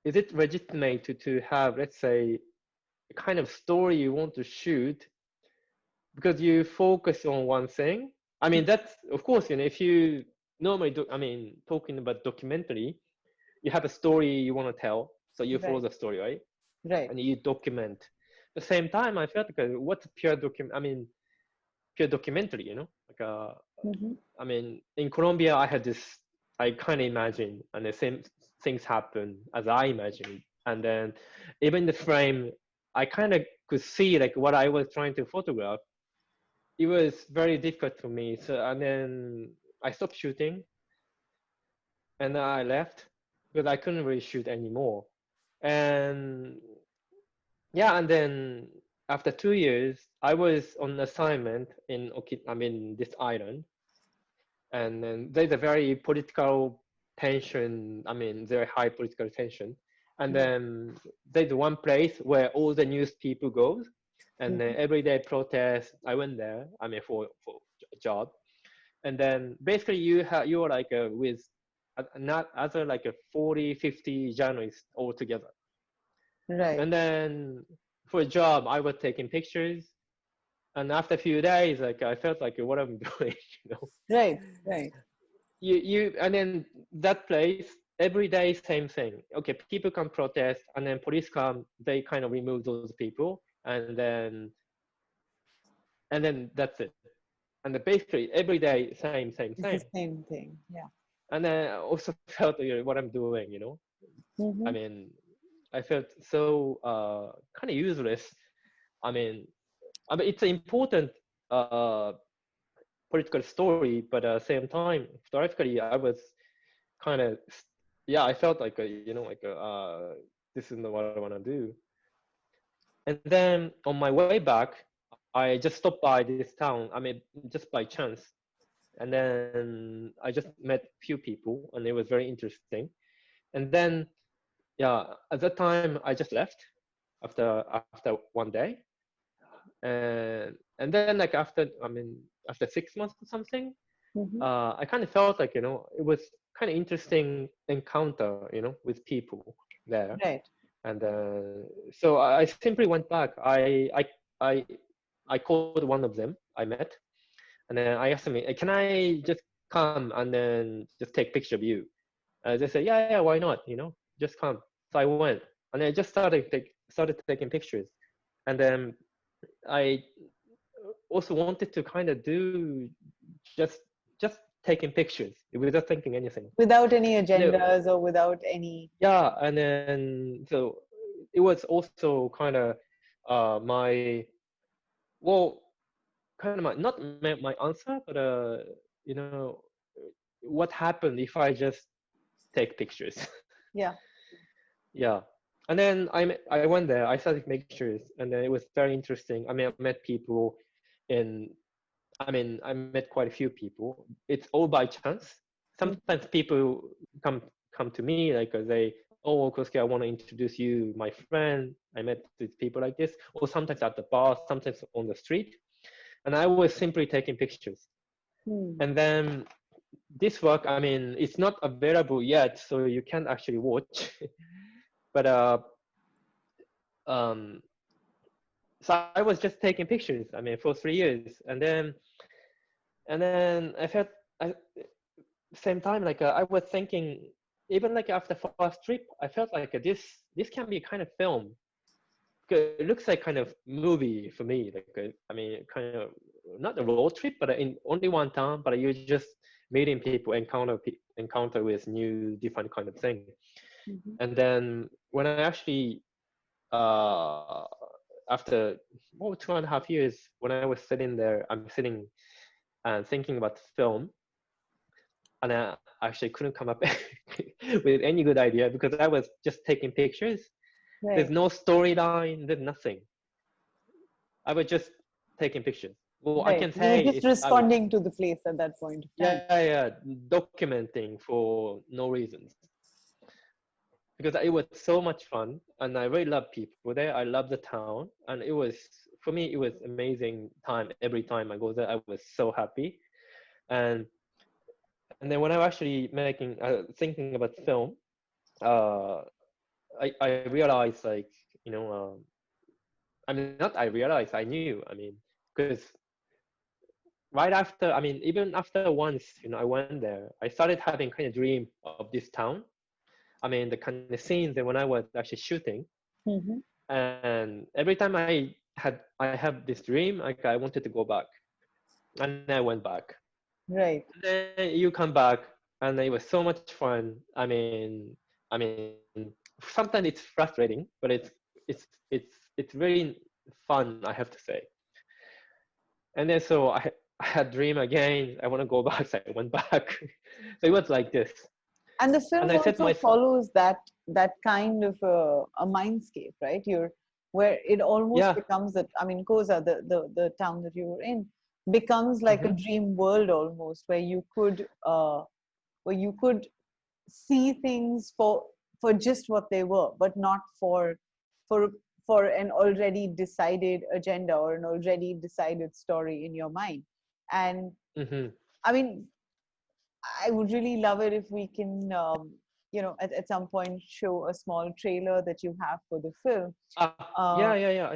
is it legitimate to have, let's say, a kind of story you want to shoot because you focus on one thing? I mean, that's of course, if you normally do, I mean, talking about documentary, you have a story you want to tell, so you follow Right, the story, right? right. And you document. At the same time, I felt like what's pure document? I mean, pure documentary, like Mhm. I mean, in Colombia, I had this, I kind of imagine, and the same things happen as I imagined. And then even the frame, I kind of could see like what I was trying to photograph. It was very difficult for me. So, and then I stopped shooting and then I left because I couldn't really shoot anymore. And yeah, and then after 2 years, I was on assignment in I mean, this island, and then there's a very political tension. I mean, very high political tension, and Right. then there's one place where all the news people goes, and then Mhm. everyday protest. I went there. I mean, for a job, and then basically you're like with not other like a 40, 50 journalists all together, Right, and then for a job I was taking pictures, and after a few days, like I felt like what I'm doing, you know. right, right. You and then that place every day same thing. Okay, people can protest, and then police come, they kind of remove those people, and then that's it. And then basically every day It's the same. same thing. Yeah. And then I also felt what I'm doing, I Mhm. mean, I felt so kind of useless. I mean, it's an important uh political story, but at the same time, photographically, I was kind of, yeah, I felt like this is not what I want to do. And then on my way back, I just stopped by this town. I mean, just by chance, and then I just met few people, and it was very interesting. And then, yeah, at that time I just left after one day, and then like after, I mean, after 6 months or something, Hmm. I kind of felt like, it was kind of interesting encounter, with people there. Right. And so I simply went back. I I called one of them I met, and then I asked him, can I just come and then just take picture of you? They said, yeah, yeah, why not? Just come. So I went, and I just started taking pictures, and then I also wanted to kind of do just just taking pictures without thinking anything. Without any And agendas or without any. yeah, and then so it was also kind of my, well, kind of my, not my answer, but you know what happened if I just take pictures. Yeah. Yeah. And then I went there, I started making pictures, and then it was very interesting. I mean, I met people in, I mean, I met quite a few people. It's all by chance. Sometimes people come come to me, like they, oh, Kosuke, I want to introduce you my friend. I met with people like this, or sometimes at the bar, sometimes on the street, and I was simply taking pictures. Hmm. And then this work, I mean, it's not available yet, so you can't actually watch. But um, so I was just taking pictures. I mean, for 3 years, and then I felt, I, same time, like I was thinking, even like after first trip, I felt like this can be kind of film. 'Cause it looks like kind of movie for me. Like I mean, kind of not a road trip, but in only one town. But you just meeting people, encounter with new different kind of thing. Mhm. And then when I actually uh after 2.5 years, when I was sitting there, I'm sitting and thinking about film, and I actually couldn't come up with any good idea because I was just taking pictures. There's Right. no storyline, there's nothing. I was just taking pictures. Well, I Right. can You were say just it's, I was, responding to the place at that point of time. yeah, yeah, documenting for no reasons. Because it was so much fun, and I really love people there. I love the town, and it was, for me, it was amazing time. Every time I go there, I was so happy. And and then when I was actually thinking about film, uh, I realized, like, you know, I mean, not I realized, I knew. I mean, because right after, I mean, even after once, I went there, I started having kind of dream of this town. I mean, the kind of scenes that when I was actually shooting, Hmm. and every time I have this dream, like I wanted to go back, and I went back. Right. And then you come back, and it was so much fun. I mean, sometimes it's frustrating, but it's very fun, I have to say. And then so I had dream again. I want to go back, so I went back. So it was like this. And the And film I said to also myself, follows that kind of a mindscape, right? You're where it almost yeah, becomes that. I mean, Kosa, the town that you were in, becomes like a hmm, dream world almost, where you could see things for just what they were, but not for for an already decided agenda or an already decided story in your mind. And hmm. I mean, I would really love it if we can, at some point show a small trailer that you have for the film. Yeah, Uh, yeah, yeah.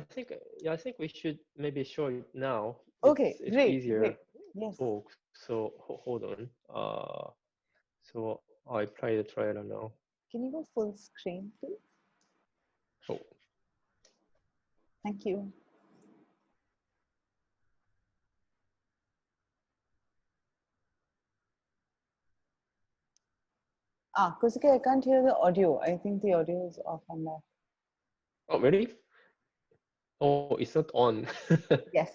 I think we should maybe show it now. okay, It's great, easier great. Yes. talk. So hold on. So I play the trailer now. Can you go full screen, please? Oh, Thank you. Kosuke, I can't hear the audio. I think the audio is off on that. oh, really? Oh, it's not on. Yes.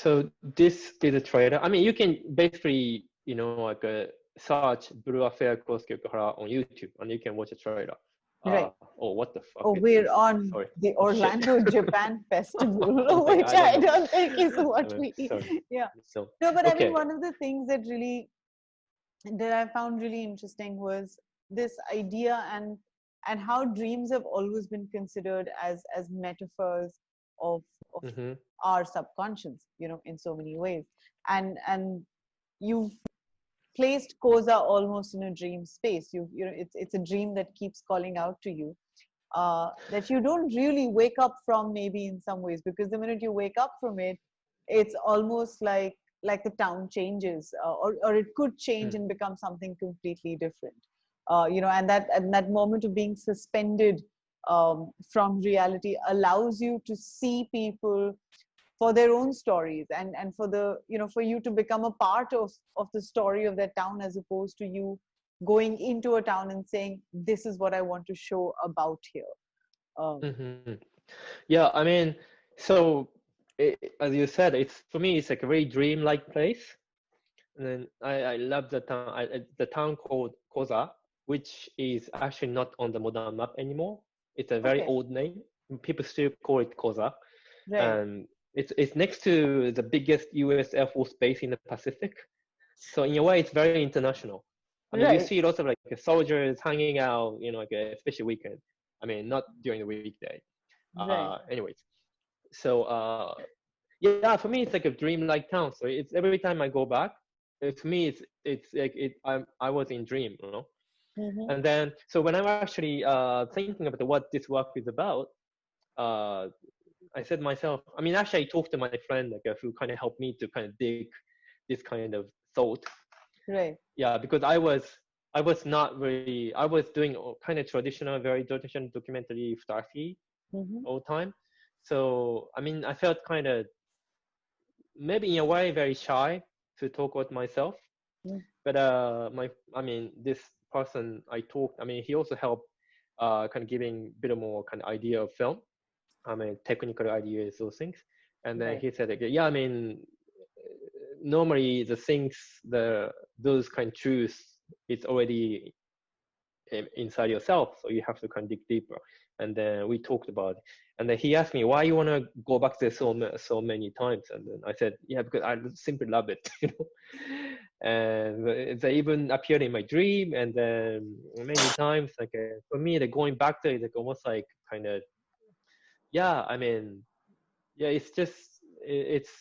So this is a trailer. I mean, you can basically, you know, like search Blue Affair Kosuke Okahara on YouTube, and you can watch a trailer. Right. Oh, what the fuck Oh, is we're this? on Sorry. the Oh, shit. Orlando Japan Festival, Like, which I I don't know. don't think is what we. Sorry. Yeah. So, No, but I mean, okay. one of the things that I found really interesting was this idea and how dreams have always been considered as metaphors of Mm-hmm. our subconscious, you know, in so many ways. And you've placed Kosa almost in a dream space. You know, it's a dream that keeps calling out to you. That you don't really wake up from, maybe in some ways, because the minute you wake up from it, it's almost like the town changes, or it could change and become something completely different. You know, and that moment of being suspended from reality allows you to see people for their own stories, and for the, you know, for you to become a part of the story of that town, as opposed to you going into a town and saying, this is what I want to show about here. Mm-hmm. Yeah, I mean, so as you said, it's for me, it's like a very dream-like place. And then I love the town. The town called Koza, which is actually not on the modern map anymore. It's a very Okay, old name. People still call it Koza, right, and it's next to the biggest U.S. Air Force base in the Pacific. So in a way, it's very international. I mean, you right, see lots of like soldiers hanging out, you know, like especially weekend. I mean, not during the weekday. right. Anyways, so yeah, for me, it's like a dream-like town. So it's every time I go back, for me, it's like I was in dream, you know. Mm-hmm. And then so when I'm actually thinking about what this work is about, uh, I said myself. I mean, actually, I talked to my friend like who kind of helped me to kind of dig this kind of thought. Right. Yeah, because I was not really I was doing kind of traditional, very traditional documentary photography Mm-hmm. all the time. So I mean, I felt kind of maybe in a way very shy to talk about myself. Mm. But I mean, this person I talked, I mean, he also helped kind of giving a bit more kind of idea of film. I mean, technical ideas, those things. And then Right. he said, like, yeah, I mean, normally the things, those kind of truths, it's already inside yourself, so you have to kind of dig deeper. And then we talked about it. And then he asked me, why you want to go back there so many times? And then I said, yeah, because I simply love it, you know. And they even appeared in my dream, and then many times, like for me, the going back there is like almost like kind of, yeah, I mean, yeah, it's just it's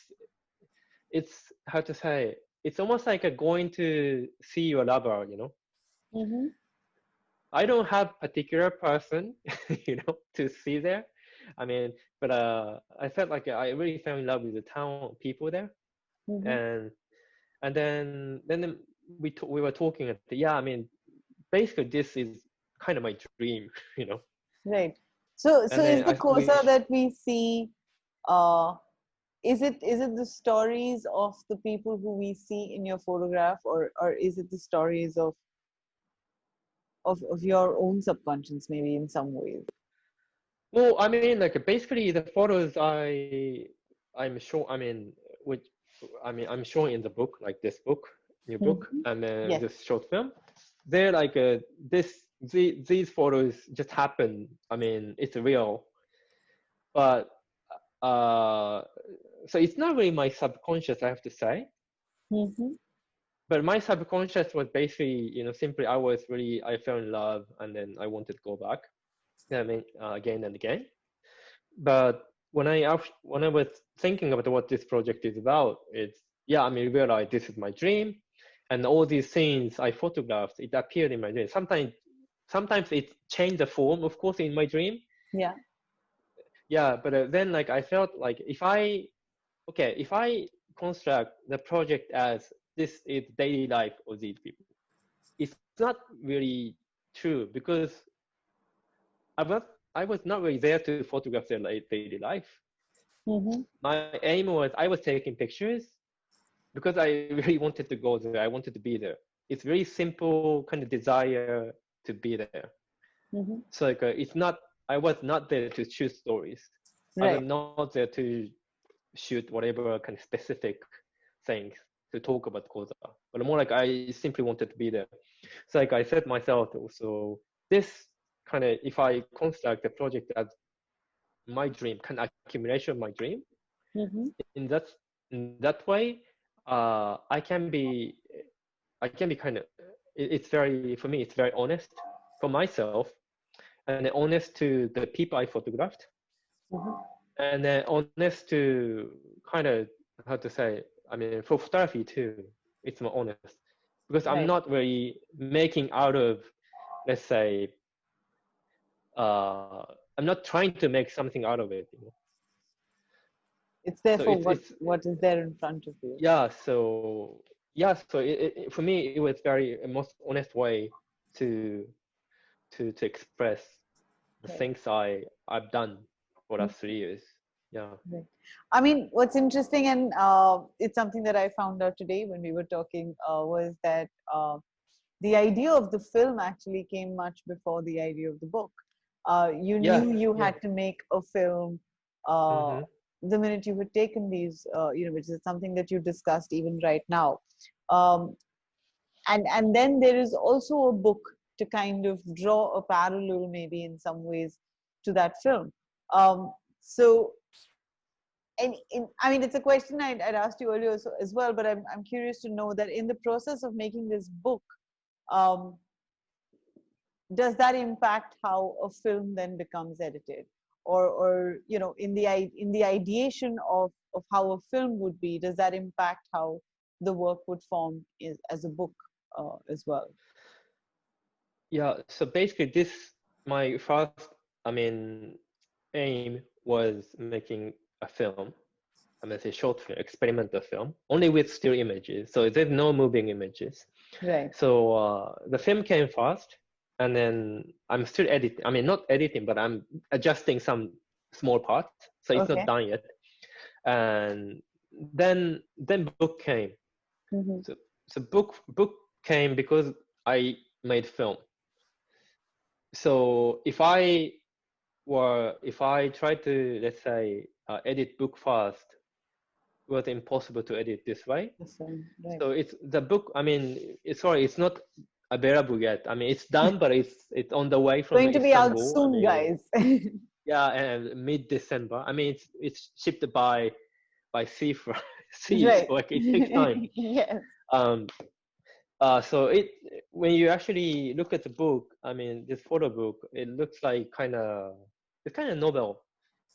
how to say, it's almost like a going to see your lover, you know. Mm-hmm. I don't have particular person, you know, to see there. I mean, but I felt like I really fell in love with the town people there, Mm-hmm. and then we were talking at yeah. I mean, basically this is kind of my dream, you know. Right. So And is then the we Kosa that we see, uh, is it the stories of the people who we see in your photograph, or is it the stories of your own subconscious, maybe in some ways? well, I mean, like basically the photos I'm sure. I mean, which I mean I'm showing in the book, like this book, new book, Mm-hmm. and then Yes. this short film. They're like these photos just happen. I mean, it's real, but uh, so it's not really my subconscious, I have to say. Mm-hmm. But my subconscious was basically, you know, simply I fell in love, and then I wanted to go back. I mean, again and again. But when I was thinking about what this project is about, it's yeah, I mean, I realized this is my dream, and all these things I photographed, it appeared in my dream. Sometimes it changed the form, of course, in my dream. Yeah. Yeah, but then like I felt like if I construct the project as this is daily life of these people, it's not really true because I was I was not really there to photograph their daily life. Mm-hmm. My aim was I was taking pictures because I really wanted to go there. I wanted to be there. It's very simple kind of desire to be there. Mm-hmm. So like it's not. I was not there to choose stories. I was Right. not there to shoot whatever kind of specific things to talk about Kosa, but more like I simply wanted to be there. So like I said myself, so this kind of, if I construct a project as my dream, kind of accumulation of my dream, Mm-hmm. in that way, I can be kind of, it's very, for me, it's very honest for myself, and honest to the people I photographed, Mm-hmm. and then honest to kind of, how to say, I mean, for photography too, it's more honest, because I'm Right. not really making out of, let's say, I'm not trying to make something out of it, you know? It's So therefore it's what is there in front of you. yeah, so yeah, so for me, it was very a most honest way to to express the Right. things I've done for the last 3 years. Yeah. Right. I mean, what's interesting, and it's something that I found out today when we were talking, was that the idea of the film actually came much before the idea of the book. You Yeah. knew you Yeah. had to make a film Mm-hmm. the minute you had taken these, which is something that you discussed even right now. Um, and then there is also a book to kind of draw a parallel, maybe in some ways, to that film. So and I mean, it's a question I'd asked you earlier as well, but I'm curious to know that in the process of making this book, um, does that impact how a film then becomes edited, or in the ideation of how a film would be, does that impact how the work would form as a book as well? Yeah. So basically, this my first, I mean, aim was making a film. I mean, it's a short film, experimental film, only with still images. So there's no moving images. Right. So the film came first, and then I'm still editing. I mean, not editing, but I'm adjusting some small parts. So it's not Okay. done yet. And then book came. Mm-hmm. So book came because I made film. So if I tried to, let's say, edit book first, it was impossible to edit this way. The film, right. So it's the book. I mean, it's not available yet. I mean, it's done, but it's on the way from Going to be out Istanbul. I soon, mean, guys. yeah, and mid-December. I mean, it's shipped by sea for sea, so Right. like it takes time. Yes. So when you actually look at the book, I mean, this photo book, it looks like it's kind of novel.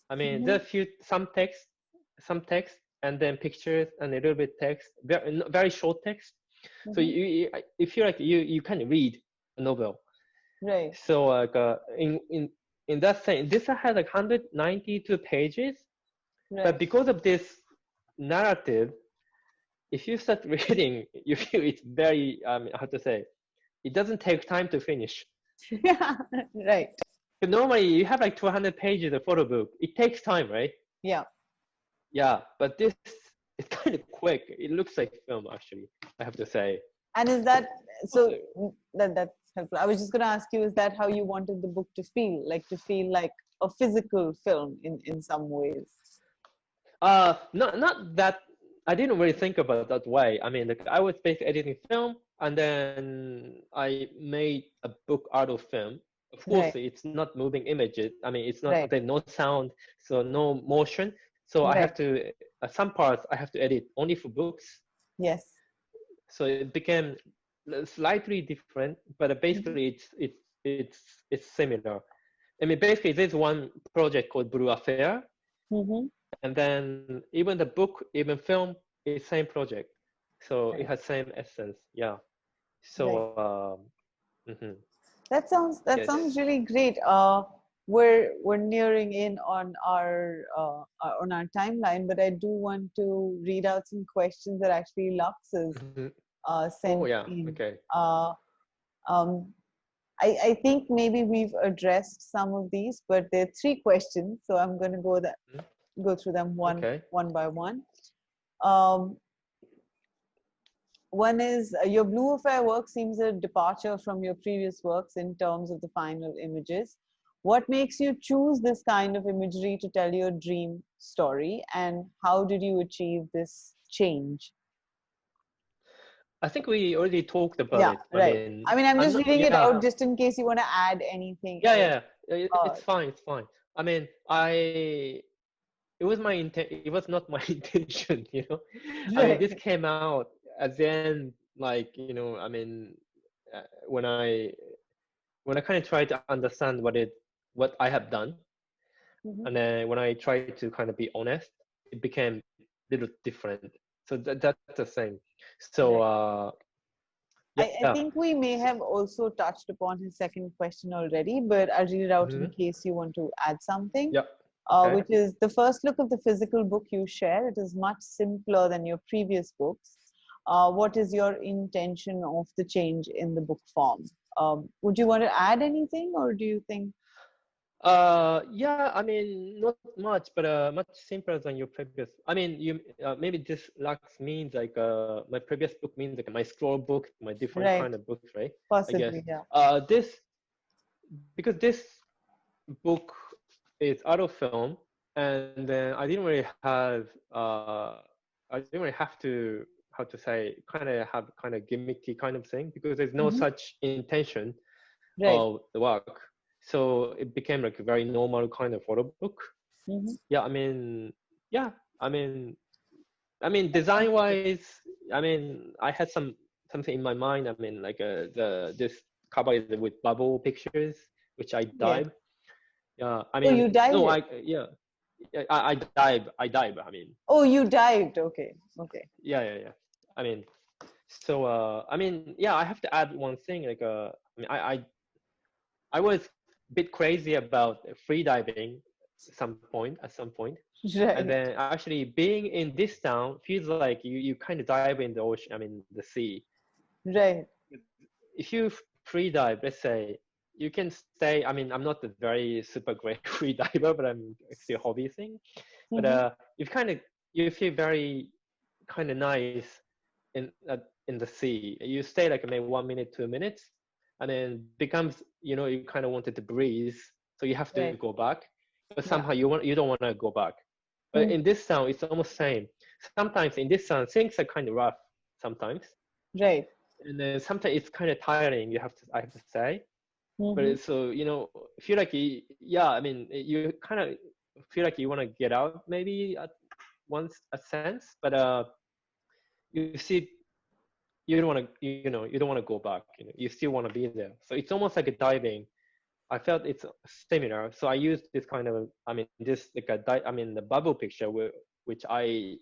I mean, Mm-hmm. there are some text, and then pictures and a little bit text, very short text. So Mm-hmm. you feel like you kind of read a novel. Right. So like in that sense, this had like 192 pages, Right. but because of this narrative, if you start reading, you feel it's very how to say, it doesn't take time to finish. Yeah. Right. But normally you have like 200 pages of photo book. It takes time, right? Yeah. Yeah, but this is kind of quick. It looks like film, actually, I have to say. And is that so? That's helpful. I was just going to ask you: is that how you wanted the book to feel? Like to feel like a physical film in some ways? Not that. I didn't really think about it that way. I mean, like I was basically editing film, and then I made a book out of film. Of course, Right. it's not moving images. I mean, it's not, Right. there's no sound, so no motion. So I Right. have to some parts I have to edit only for books. Yes. So it became slightly different, but basically it's similar. I mean, basically there's one project called Blue Affair, Mm-hmm. and then even the book, even film, is same project. So it Right. has same essence. Yeah. Right. So mhm. That sounds Yes. really great. We're nearing in on our timeline, but I do want to read out some questions that actually Lux has Mhm. sent Oh yeah. in. Okay. Um, I think maybe we've addressed some of these, but there are 3 questions, so I'm going to go through them Okay. one by one. One is your Blue Affair work seems a departure from your previous works in terms of the final images. What makes you choose this kind of imagery to tell your dream story, and how did you achieve this change? I think we already talked about Yeah, it. I right. mean, I mean, I'm I'm just not, reading it yeah, out just in case you want to add anything yeah, else. yeah, it's fine, it's fine. I mean, it was my intent, it was not my intention, you know. I mean, this Right. came out at the end, like, you know, I mean, uh, when I kind of tried to understand what I have done, Mhm. and then when I tried to kind of be honest, it became a little different. So that's the thing. So Right. I yeah. think we may have also touched upon his second question already, but I'll read it out in Hmm. case you want to add something, Yeah. Okay. which is the first look of the physical book you share. It is much simpler than your previous books. What is your intention of the change in the book form? Would you want to add anything, or do you think? Yeah, I mean, not much, but much simpler than your previous. I mean, you maybe this lacks means like my previous book means like my scroll book, my different Right, kind of books, right? I guess. possibly, yeah. This because this book is out of film, and then I didn't really have to, how to say, kind of have kind of gimmicky kind of thing, because there's no Hmm. such intention Right. of the work. So it became like a very normal kind of photo book. Hmm. Yeah, I mean, yeah, I mean, design wise, I mean, I had something in my mind. I mean, like this cover is with bubble pictures, which I Yes. dive. Yeah, I Oh, mean, you dived no, it. I dive. I dive. I mean, Oh, you dived. Okay. Okay. yeah. I mean, so I mean, yeah, I have to add one thing. Like, I mean, I was a bit crazy about free diving at some point. And Right. then actually being in this town feels like you kind of dive in the ocean, I mean, the sea. Right. If you free dive, let's say, you can stay, I mean, I'm not a very super great free diver, but I'm actually a hobby thing. But Hmm. you feel very kind of nice in the sea. You stay like maybe 1 minute, 2 minutes, and then becomes, you kind of wanted to breathe, so you have to Right. go back, but Yeah. somehow you don't want to go back. But Mhm. in this sound, it's almost same. Sometimes in this sound, things are kind of rough sometimes, Right. and then sometimes it's kind of tiring. I have to say. But Hmm. so feel like yeah, I mean, you kind of feel like you want to get out maybe at once a sense, but you see you don't want to you don't want to go back. You still want to be there. So it's almost like a diving. I felt it's similar. So I used this kind of, I mean, this like I mean, the bubble picture which I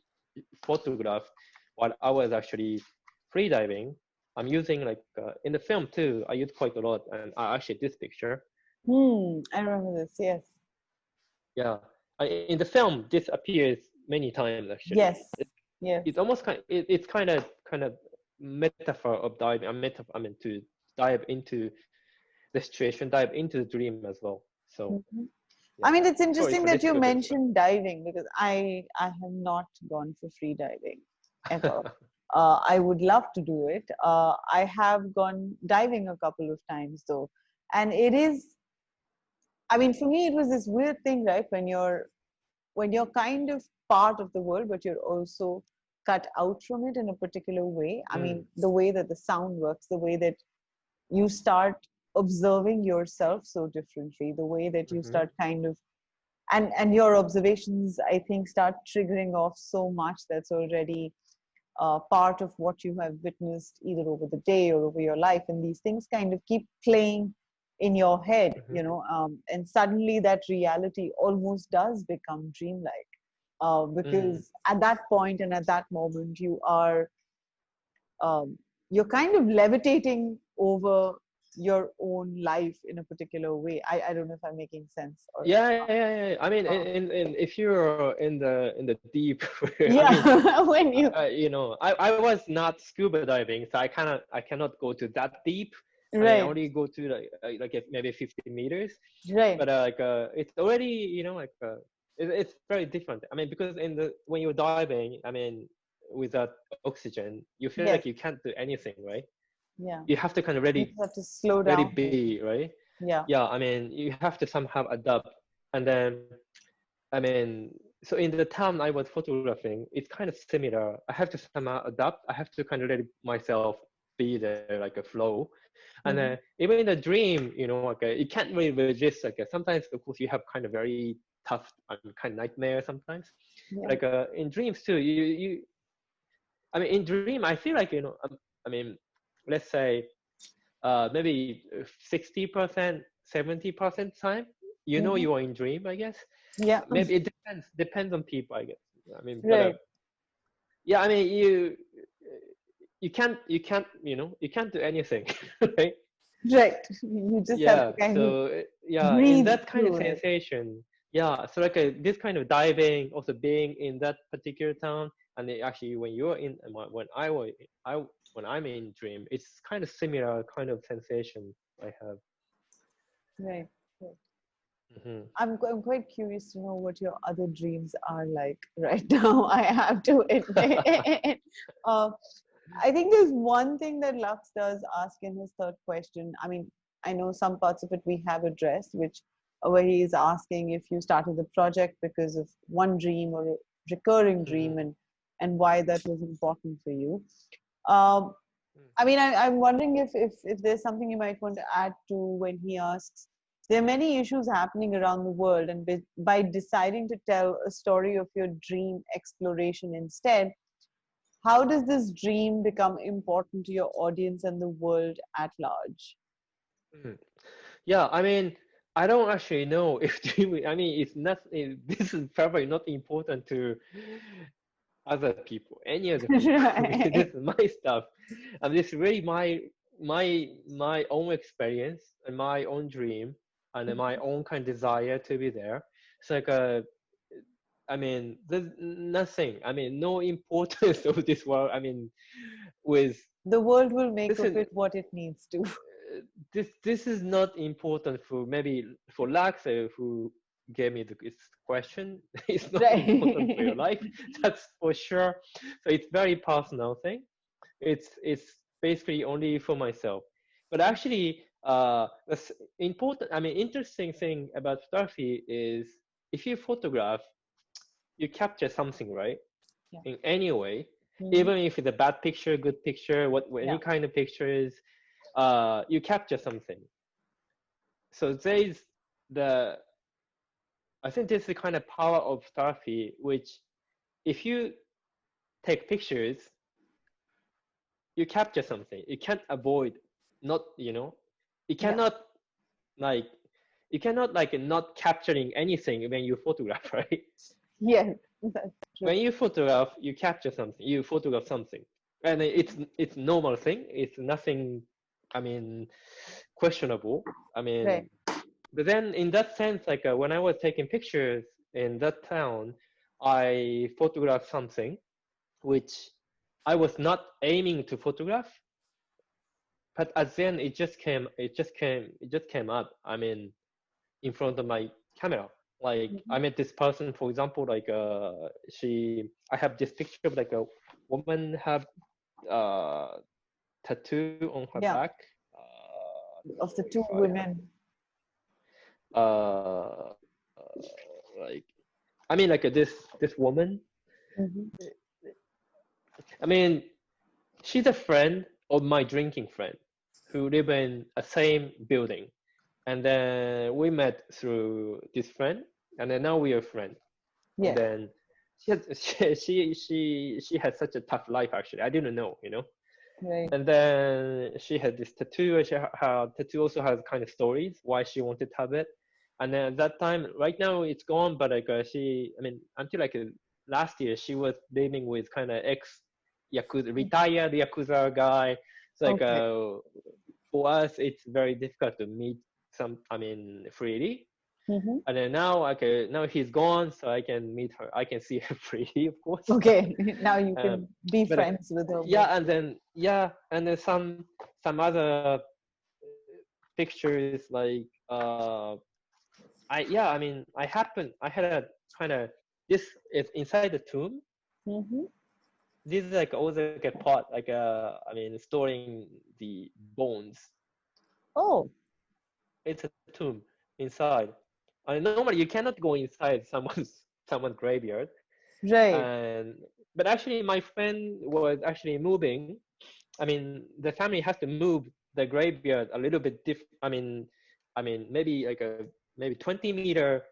photographed while I was actually free diving. I'm using like in the film too. I use quite a lot, and actually this picture. I remember this. Yes. Yeah, in the film this appears many times actually. Yes. Yes. It's almost it's kind of metaphor of diving. I mean, to dive into the situation, dive into the dream as well. So Mhm. yeah, I mean, it's sorry interesting for that this you little bit. mentioned diving, because I have not gone for free diving ever. I would love to do it. I have gone diving a couple of times though, and it is. I mean, for me, it was this weird thing, right? When you're kind of part of the world, but you're also cut out from it in a particular way. I Mm, mean, the way that the sound works, the way that you start observing yourself so differently, the way that you mm-hmm, start kind of, and your observations, I think, start triggering off so much that's already part of what you have witnessed either over the day or over your life, and these things kind of keep playing in your head, mm-hmm, and suddenly that reality almost does become dreamlike, mm, because at that point and at that moment um, you're kind of levitating over your own life in a particular way. I don't know if I'm making sense or yeah. I mean, uh, in if you're in the deep, I mean, yeah. When you I was not scuba diving, so I cannot go to that deep. I mean, I right, only go to like maybe 50 meters, right, but it's already it's very different. I mean, because when you're diving, I mean, without oxygen, you feel yes, like you can't do anything, right? yeah, You have to kind of you really just have to slow really down maybe. be, right? Yeah. yeah, I mean, you have to somehow adapt. And then, I mean, so in the town I was photographing, it's kind of similar. I have to somehow adapt. I have to kind of let myself be there, like a flow. And Mm-hmm. even in the dream, you know, like you can't really resist. Like sometimes, of course, you have kind of very tough, kind of nightmare sometimes. Yeah. Like in dreams too, I mean, in dream, I feel like, you know, I mean, let's say maybe 60%, 70% time, you know, Mm-hmm. you are in dream, I guess. Yeah. Maybe it depends on people, I guess. I mean, but Right. yeah, I mean, you can't, you know, you can't do anything, right? Right. You just have to Yeah. kind of So yeah, in breathe that kind of through it. sensation, yeah. So like this kind of diving, also being in that particular town, and actually when you're in, when I was, I when I'm in dream, it's kind of similar kind of sensation I have. Right. Right. Hmm. I'm quite curious to know what your other dreams are like right now. I have to admit. uh, I think there's one thing that Lux does ask in his third question. I mean, I know some parts of it we have addressed, which where he is asking if you started the project because of one dream or a recurring dream, Hmm. and why that was important for you. Um, I mean, I'm wondering if there's something you might want to add to when he asks. There are many issues happening around the world, and by deciding to tell a story of your dream exploration instead, how does this dream become important to your audience and the world at large? Hmm. Yeah, I mean, I don't actually know if I mean, it's not. This is probably not important to other people, any other people. This Right. is my stuff. I mean, this is really my own experience and my own dream and then my own kind of desire to be there. It's like I mean, there's nothing. I mean, no importance of this world. I mean, with The world will make this of is it what it needs to. this is not important for maybe for Laxa who gave me this question. It's not important for your Right. life, that's for sure. So it's very personal thing. It's basically only for myself. But actually, that's important. I mean, interesting thing about photography is if you photograph, you capture something, right? Yeah. In any way, Mhm. even if it's a bad picture, good picture, what Yeah. any kind of picture is, you capture something. So there is the, I think this is the kind of power of photography, which if you take pictures, you capture something. You can't avoid not, you know, you Yeah. cannot like, you cannot like not capturing anything when you photograph, right? Yes, that's true. When you photograph, you capture something, you photograph something. And it's normal thing. It's nothing, I mean, questionable. I Right. mean, but then in that sense, like when I was taking pictures in that town, I photographed something which I was not aiming to photograph, but at the end it just came up. I mean, in front of my camera. Like Mhm. I met this person, for example, like I have this picture of like a woman have uh tattoo on her Yeah, back. of the If two I have women. uh like I mean like this woman. Mhm. I mean she's a friend of my drinking friend who live in a same building, and then we met through this friend, and then now we are friends. And Yeah. then she had, she had such a tough life actually. I didn't know, you know. Right. And then she had this tattoo. And her tattoo also has kind of stories why she wanted to have it. And then at that time, right now it's gone, but like I mean, until like last year, she was living with kind of ex Yakuza, retired Yakuza guy. So like Okay. for us, it's very difficult to meet I mean, freely. Hmm. And then now now he's gone, so I can meet her. I can see her freely, of course. Okay. Now you um, can be but friends with her more. yeah, and then some other pictures like I mean I had a kind of this is inside the tomb. Hmm. This is like always like a pot, like I mean storing the bones. Oh, it's a tomb inside. Normally you cannot go inside someone's graveyard. Right. And but actually my friend was actually moving. I mean, the family has to move the graveyard a little bit I mean maybe like a maybe 20 meter,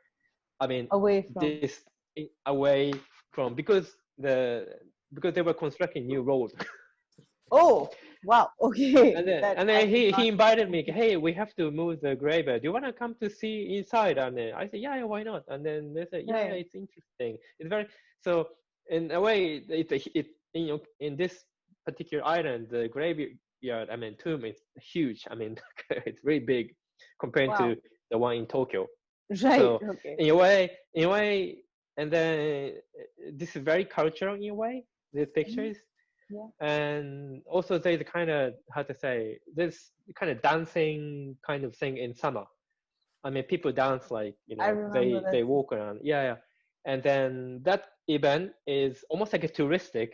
I mean Away from. this away from, because they were constructing new roads. Oh, wow. Okay. And then, That and I then did he not. invited me. Hey, we have to move the graveyard. Do you want to come to see inside? And then I said, yeah, yeah, why not? And then they said, yeah, yeah, Right. it's interesting. It's very so. In a way, in this particular island, the graveyard, I mean, tomb is huge. I mean, it's very big compared Wow. to the one in Tokyo. Right. So Okay. in a way, and then this is very cultural in a way. The pictures. Yeah. And also there's a kind of, how to say, this kind of dancing kind of thing in summer. I mean, people dance like, I remember that. they walk around. Yeah, yeah. And then that event is almost like a touristic,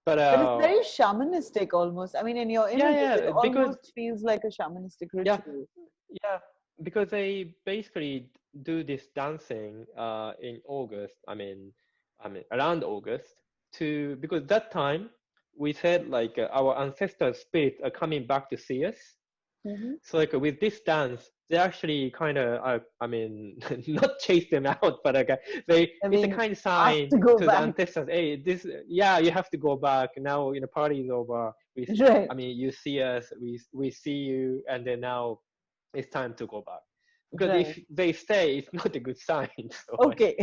but But it's very shamanistic almost. I mean, in your yeah, images, it yeah, because almost feels like a shamanistic yeah, ritual. yeah, because they basically do this dancing in August. I mean around August, to because that time we said like our ancestor spirits are coming back to see us. Hmm. So like with this dance, they actually kind of I mean not chase them out, but like I it's a mean, kind of asked sign to go to the back. ancestors. Hey, this, yeah, you have to go back now. Party is over. Right. I mean, you see us, we see you, and then now it's time to go back. Because Right. if they stay, it's not a good sign. So Okay.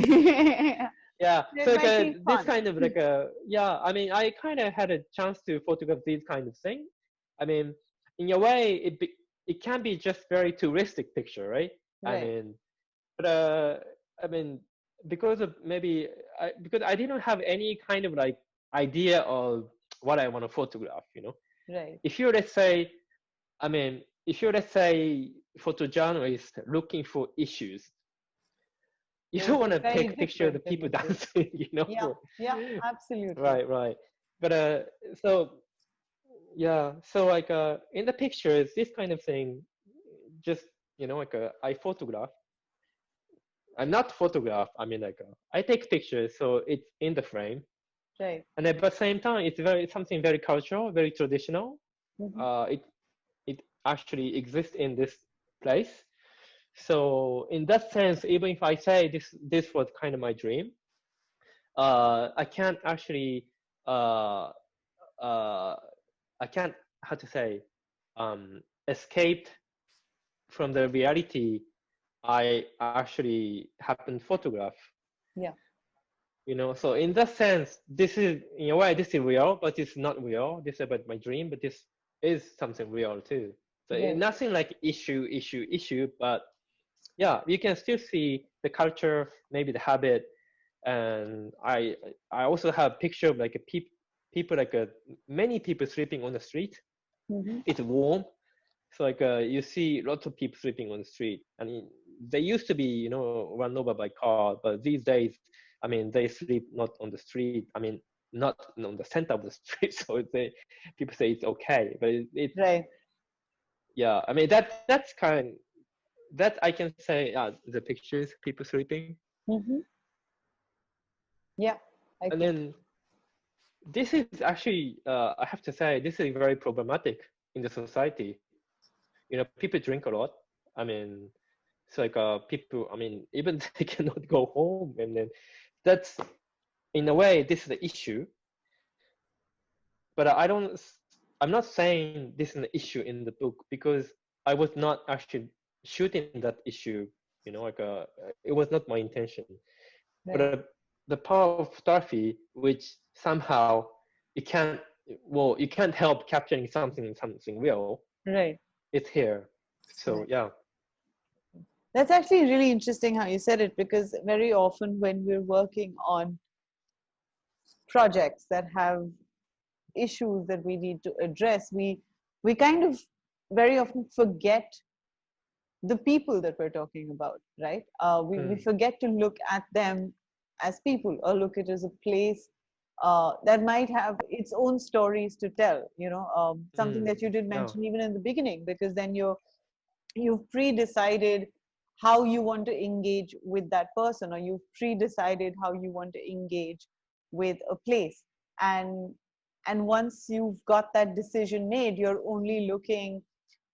yeah, It so like might be this fun. kind of like a, yeah, I mean, I kind of had a chance to photograph these kind of thing. I mean, in a way, it can be just very touristic picture, right? I Right. mean, but I mean, because of maybe because I didn't have any kind of like idea of what I want to photograph. Right. If you let's say, I mean, if you're, let's say, photojournalist looking for issues, you It don't would want be to very take picture of the different people images. dancing. Yeah. Yeah. Absolutely. Right, right. But so yeah, so like in the pictures, this kind of thing, just like I photograph. I'm not photograph. I mean, like I take pictures, so it's in the frame, Right. and at the same time, it's something very cultural, very traditional. Hmm. It actually exists in this place. So in that sense, even if I say this was kind of my dream, I can't actually uh, uh, I can't, how to say, escape from the reality I actually happen to photograph. Yeah. So in that sense, this is, in a way, this is real, but it's not real. This is about my dream, but this is something real too. So Right. nothing like issue, but yeah, you can still see the culture, maybe the habit. And I also have picture of like a people like many people sleeping on the street. Hmm. It's warm, so like you see lots of people sleeping on the street. And they used to be run over by car, but these days, I mean, they sleep not on the street. I mean, not on the center of the street. So people say it's okay, but it's Right. yeah. I mean that's kind that I can say the pictures people sleeping. Hmm. Yeah. I And can. then this is actually I have to say this is very problematic in the society. People drink a lot. I mean, it's like people, I mean, even they cannot go home. And then that's, in a way, this is the issue. But I'm not saying this is an issue in the book, because I was not actually shooting that issue, like it was not my intention. But Right. the power of photography, which somehow you can't, you can't help capturing something real. Right. It's here. So Right. yeah. That's actually really interesting how you said it, because very often when we're working on projects that have issues that we need to address, we kind of very often forget the people that we're talking about, right? We forget to look at them as people, or look at it as a place that might have its own stories to tell. Something that you did Yeah. mention even in the beginning, because then you're you've pre-decided how you want to engage with that person, or you've pre-decided how you want to engage with a place. And once you've got that decision made, you're only looking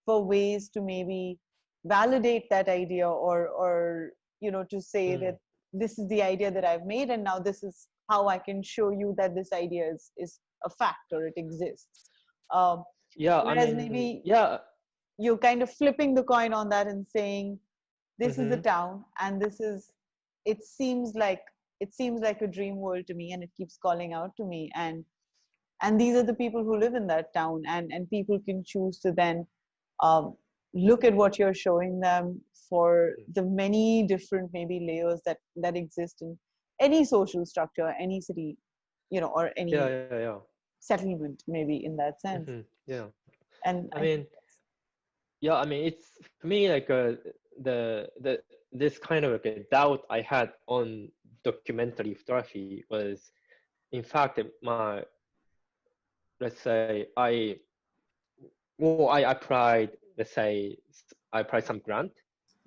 for ways to maybe validate that idea, or to say that this is the idea that I've made, and now this is how I can show you that this idea is a fact, or it exists. Whereas maybe you're kind of flipping the coin on that and saying, this is a town, and it seems like a dream world to me, and it keeps calling out to me, and these are the people who live in that town, and people can choose to then look at what you're showing them for the many different maybe layers that exist in any social structure, any city, or any settlement, maybe, in that sense. And I mean it's, for me, like this kind of like a doubt I had on documentary photography was, in fact, let's say I applied some grant,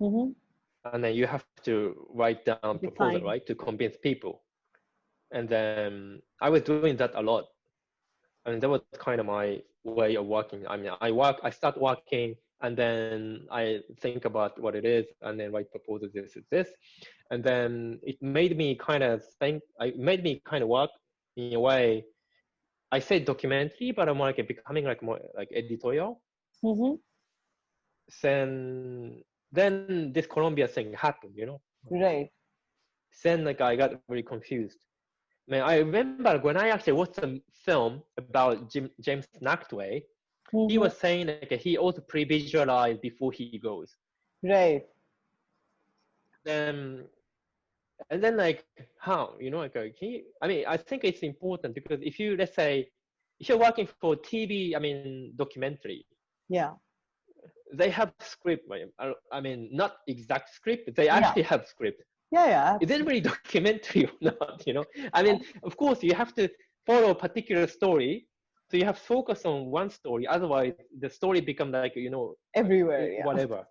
and then you have to write down proposal, right, to convince people. And then I was doing that a lot. I mean, that was kind of my way of working. I mean, I start working, and then I think about what it is, and then write proposals, this. And then it made me kind of work in a way. I say documentary, but I'm like becoming like more like editorial. Then this Colombia thing happened, Right. Then like I got very confused. Man, I remember when I actually watched a film about James Nachtwey, he was saying like he also pre-visualized before he goes. Right. And then like how, like I think it's important, because if you, let's say, if you're working for TV, documentary. Yeah. They have script. I mean, not exact script, but they actually have script. Yeah. Is it really documentary or not? I mean, of course, you have to follow a particular story, so you have to focus on one story. Otherwise, the story becomes like everywhere. Whatever,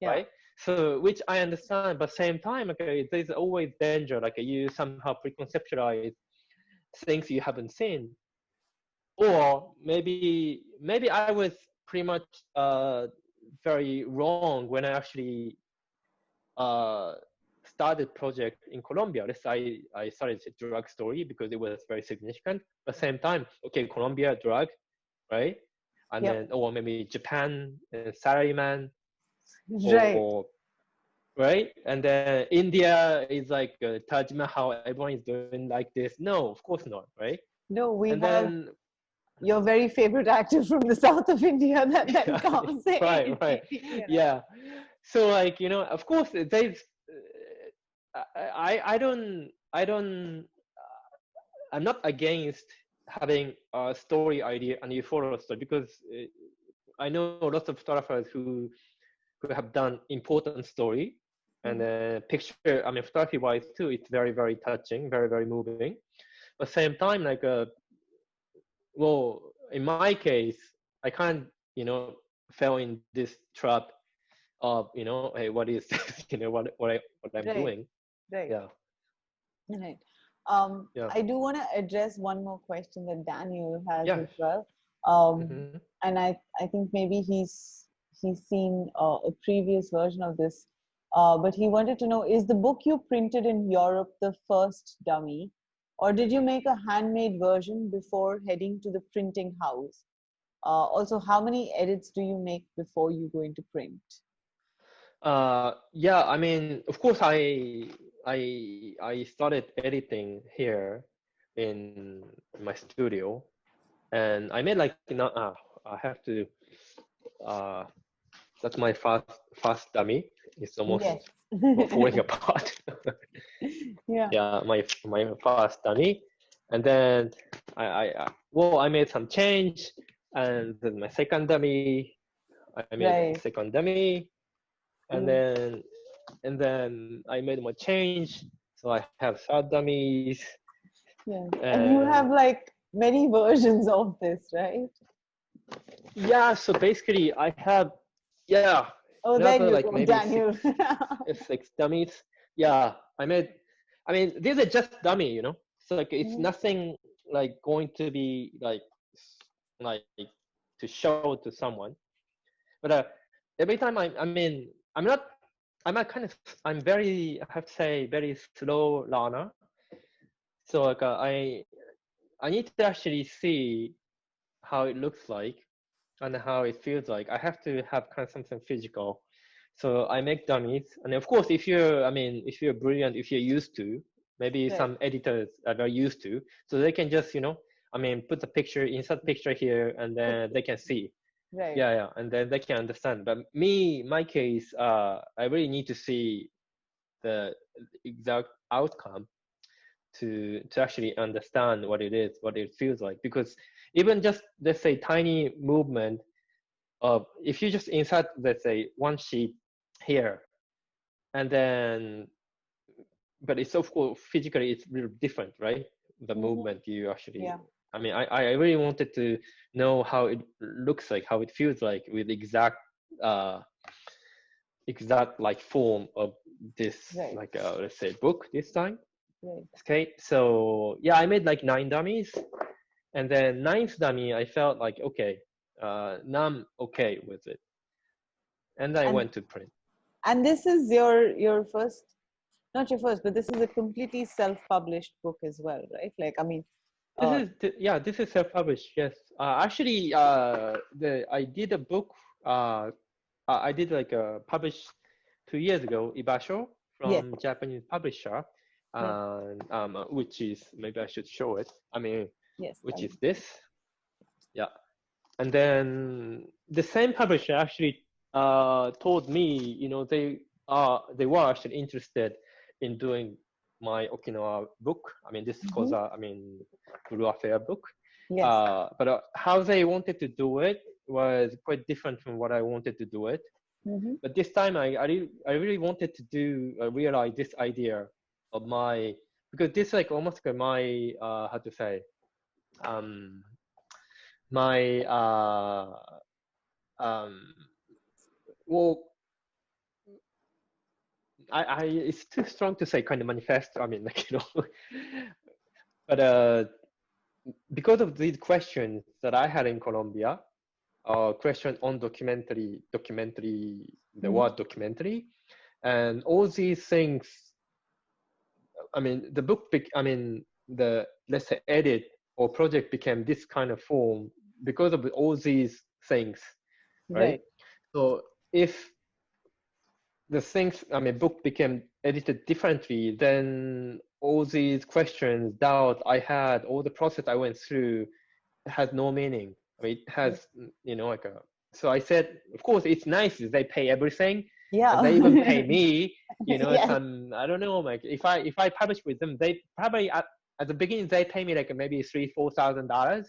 right? So, which I understand, but same time, okay, there's always danger. Like you somehow preconceptualize things you haven't seen, or maybe I was pretty much very wrong when I actually started project in Colombia. I started a drug story because it was very significant. But same time, okay, Colombia drug, right? And then, or maybe Japan, salaryman, or right? And then India is like Taj Mahal, everyone is doing like this. No, of course not, right? No, then your very favorite actor from the south of India that comes in. Right. Yeah. So like, of course there's, I'm not against having a story idea and you follow a story, because I know lots of photographers who have done important story, and picture, photography wise too, it's very, very touching, very, very moving. But same time, like, well, in my case, I can't, fell in this trap of, hey, what is this? What I'm doing. Right. Yeah. Right. I do want to address one more question that Daniel has as well. And I think maybe he's seen a previous version of this, but he wanted to know, is the book you printed in Europe the first dummy, or did you make a handmade version before heading to the printing house? Also, how many edits do you make before you go into print? Of course, I started editing here in my studio, and I made like, I have to, that's my fast dummy. It's almost falling apart. My fast dummy. And then I made some change, and then my second dummy, I made second dummy, and then I made more change, so I have third dummies. And you have like many versions of this, right? Yeah, so basically I have, Oh, there another you like go, maybe Daniel. six dummies. Yeah, I mean, these are just dummy, you know. So like, it's Mhm. nothing like going to be like to show to someone. But every time I mean, I'm not, I'm a kind of, I'm very, I have to say, very slow learner. So like, I need to actually see how it looks like and how it feels like. I have to have kind of something physical. So I make dummies, and of course, if you're, I mean, if you're brilliant, if you're used to, maybe Right, some editors are very used to, so they can just, you know, I mean, put the picture, insert picture here, and then they can see. right. Yeah, yeah, and then they can understand. But me, my case, I really need to see the exact outcome to actually understand what it is, what it feels like. Because even just, let's say, tiny movement of, if you just insert, let's say, one sheet here, and then, but it's of course physically it's really different, right? The Hmm. movement you actually, Yeah. I mean, I really wanted to know how it looks like, how it feels like with uh exact like form of this, Right, like let's say book this time. right. Okay, so yeah, I made like 9 dummies, and then ninth dummy I felt like, okay, now I'm okay with it, and I And went to print. this is your first, not your first, but this is a completely self-published book as well, right? Like, I mean, This uh, is yeah, this is self-published. Yes, actually, the I did a book. I did like a published 2 years ago, Ibasyo yes, from Japanese publisher, right, and which is, maybe I should show it. I mean, yes. which is this. Yeah, and then the same publisher actually told me, you know, they were actually interested in doing my Okinawa book. I mean, this is called, Hmm. I mean, Blue Affair book. Yes. But how they wanted to do it was quite different from what I wanted to do it. Hmm. But this time, I really wanted to do realize this idea of my, because this like almost like my how to say, um my um well, I it's too strong to say kind of manifesto. I mean, like, you know, but because of these questions that I had in Colombia, question on documentary, the Hmm. word documentary, and all these things. I mean, the book, I mean, the, let's say, edit or project became this kind of form because of all these things, right? Right. So if the things, I mean, book became edited differently, then all these questions, doubt I had, all the process I went through has no meaning. I mean, it Right. has, you know, like a, so I said, of course, it's nice if they pay everything, and Yeah. they even pay me, you know, Yes. some, I don't know, like if I publish with them, they probably at the beginning, they pay me like maybe $3,000-$4,000.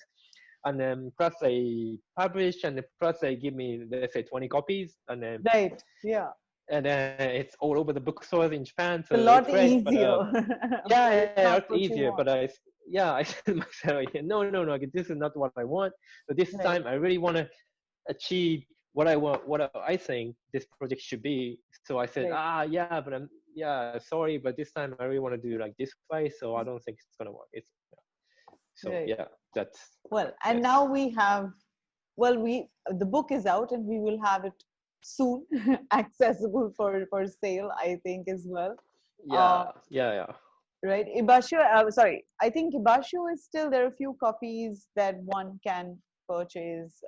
And then plus they publish, and plus they give me, let's say, 20 copies, Right. Yeah. and then it's all over the bookstores in Japan, A so it's lot great. But easier, yeah, but yeah, it's yeah, not it's what you easier. want. But yeah, I said to myself, no, no, no, this is not what I want. So this Right. time, I really want to achieve what I want, what I think this project should be. So I said, Right. yeah, but yeah, sorry, but this time I really want to do like this way. So I don't think it's gonna work. It's, so Right. yeah, that's, Well, and yes, now we have, well, the book is out and we will have it soon accessible for sale, I think, as well. yeah, yeah, yeah. Right. Ibasyo, sorry, I think Ibasyo is still, there are a few copies that one can purchase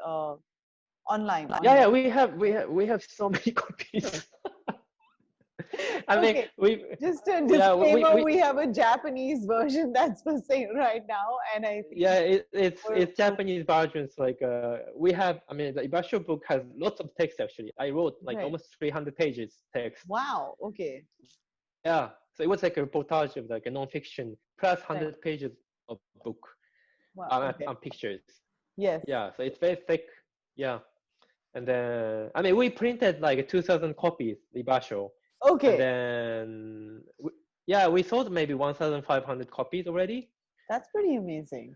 online on Yeah, your. yeah, we have so many copies. I mean, Okay, just a yeah, disclaimer, we have a Japanese version that's for sale right now, and I think yeah, we're, it's Japanese versions. Like we have, I mean, the Ibasyo book has lots of text actually. I wrote like right. almost 300 pages text. Wow. Okay. Yeah, so it was like a reportage of like a non-fiction plus Right. 100 pages of book Wow. Okay. pictures. Yes. Yeah, so it's very thick. Yeah, and then I mean we printed like 2,000 copies Ibasyo, and Okay. then yeah, we sold maybe 1,500 copies already. That's pretty amazing.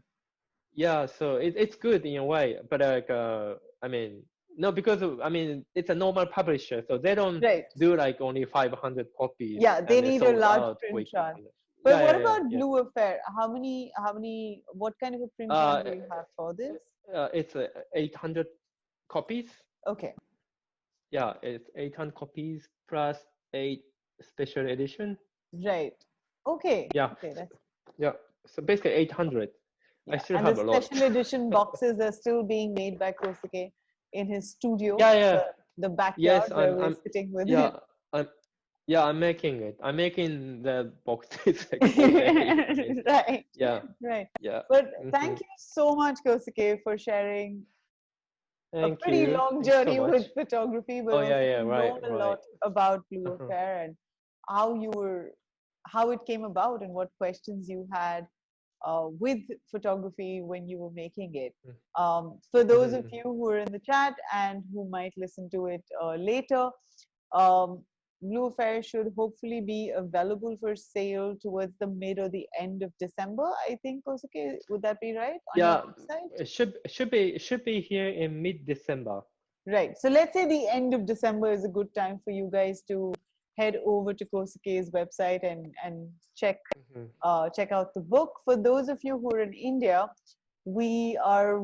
Yeah, so it's good in a way, but like I mean, no, because I mean it's a normal publisher, so they don't Right. do like only 500 copies. Yeah, they and need a sold large out print quickly. run. But Yeah, what yeah, about yeah. Blue Affair? What kind of a print run do you have for this? It's 800 copies. Okay. Yeah, it's 800 copies plus 8 special edition. Right. Okay. Yeah. Okay. That's, Yeah. So basically 800. I yeah. still And have the a lot. special edition boxes are still being made by Kosuke in his studio. Yeah, yeah. The backyard Yes, where we're sitting with yeah, him. I'm making it. I'm making the boxes like all day. Right. Yeah. Right. Yeah. But thank you so much, Kosuke, for sharing a Thank pretty you. long Thanks so journey much. with photography, but Oh also yeah, yeah, to right, know a right. lot about Blue Uh-huh. Affair and how it came about and what questions you had with photography when you were making it. For those of you who are in the chat and who might listen to it later, Blue Affair should hopefully be available for sale towards the mid or the end of December, I think, Kosuke. Would that be right? On Yeah, your website? it should be here in mid-December. Right. So let's say the end of December is a good time for you guys to head over to Kosuke's website and check out the book. For those of you who are in India, we are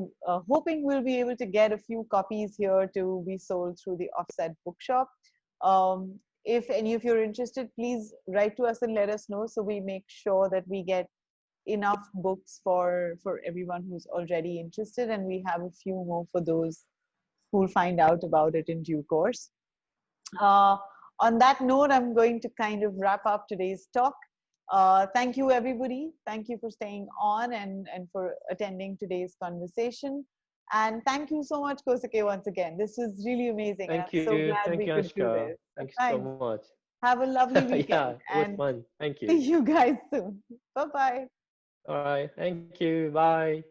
hoping we'll be able to get a few copies here to be sold through the Offset Bookshop. If any of you are interested, please write to us and let us know so we make sure that we get enough books for everyone who's already interested, and we have a few more for those who'll find out about it in due course. On that note, I'm going to kind of wrap up today's talk. Thank you, everybody. Thank you for staying on and for attending today's conversation. And thank you so much, Kosuke, once again. This was really amazing. Thank I'm so you. glad Thank we you, could do Anushka. this. Thank you so Thanks. much. Have a lovely weekend. Yeah, it was and fun. Thank see you. you guys soon. Bye-bye. All right. Thank you. Bye.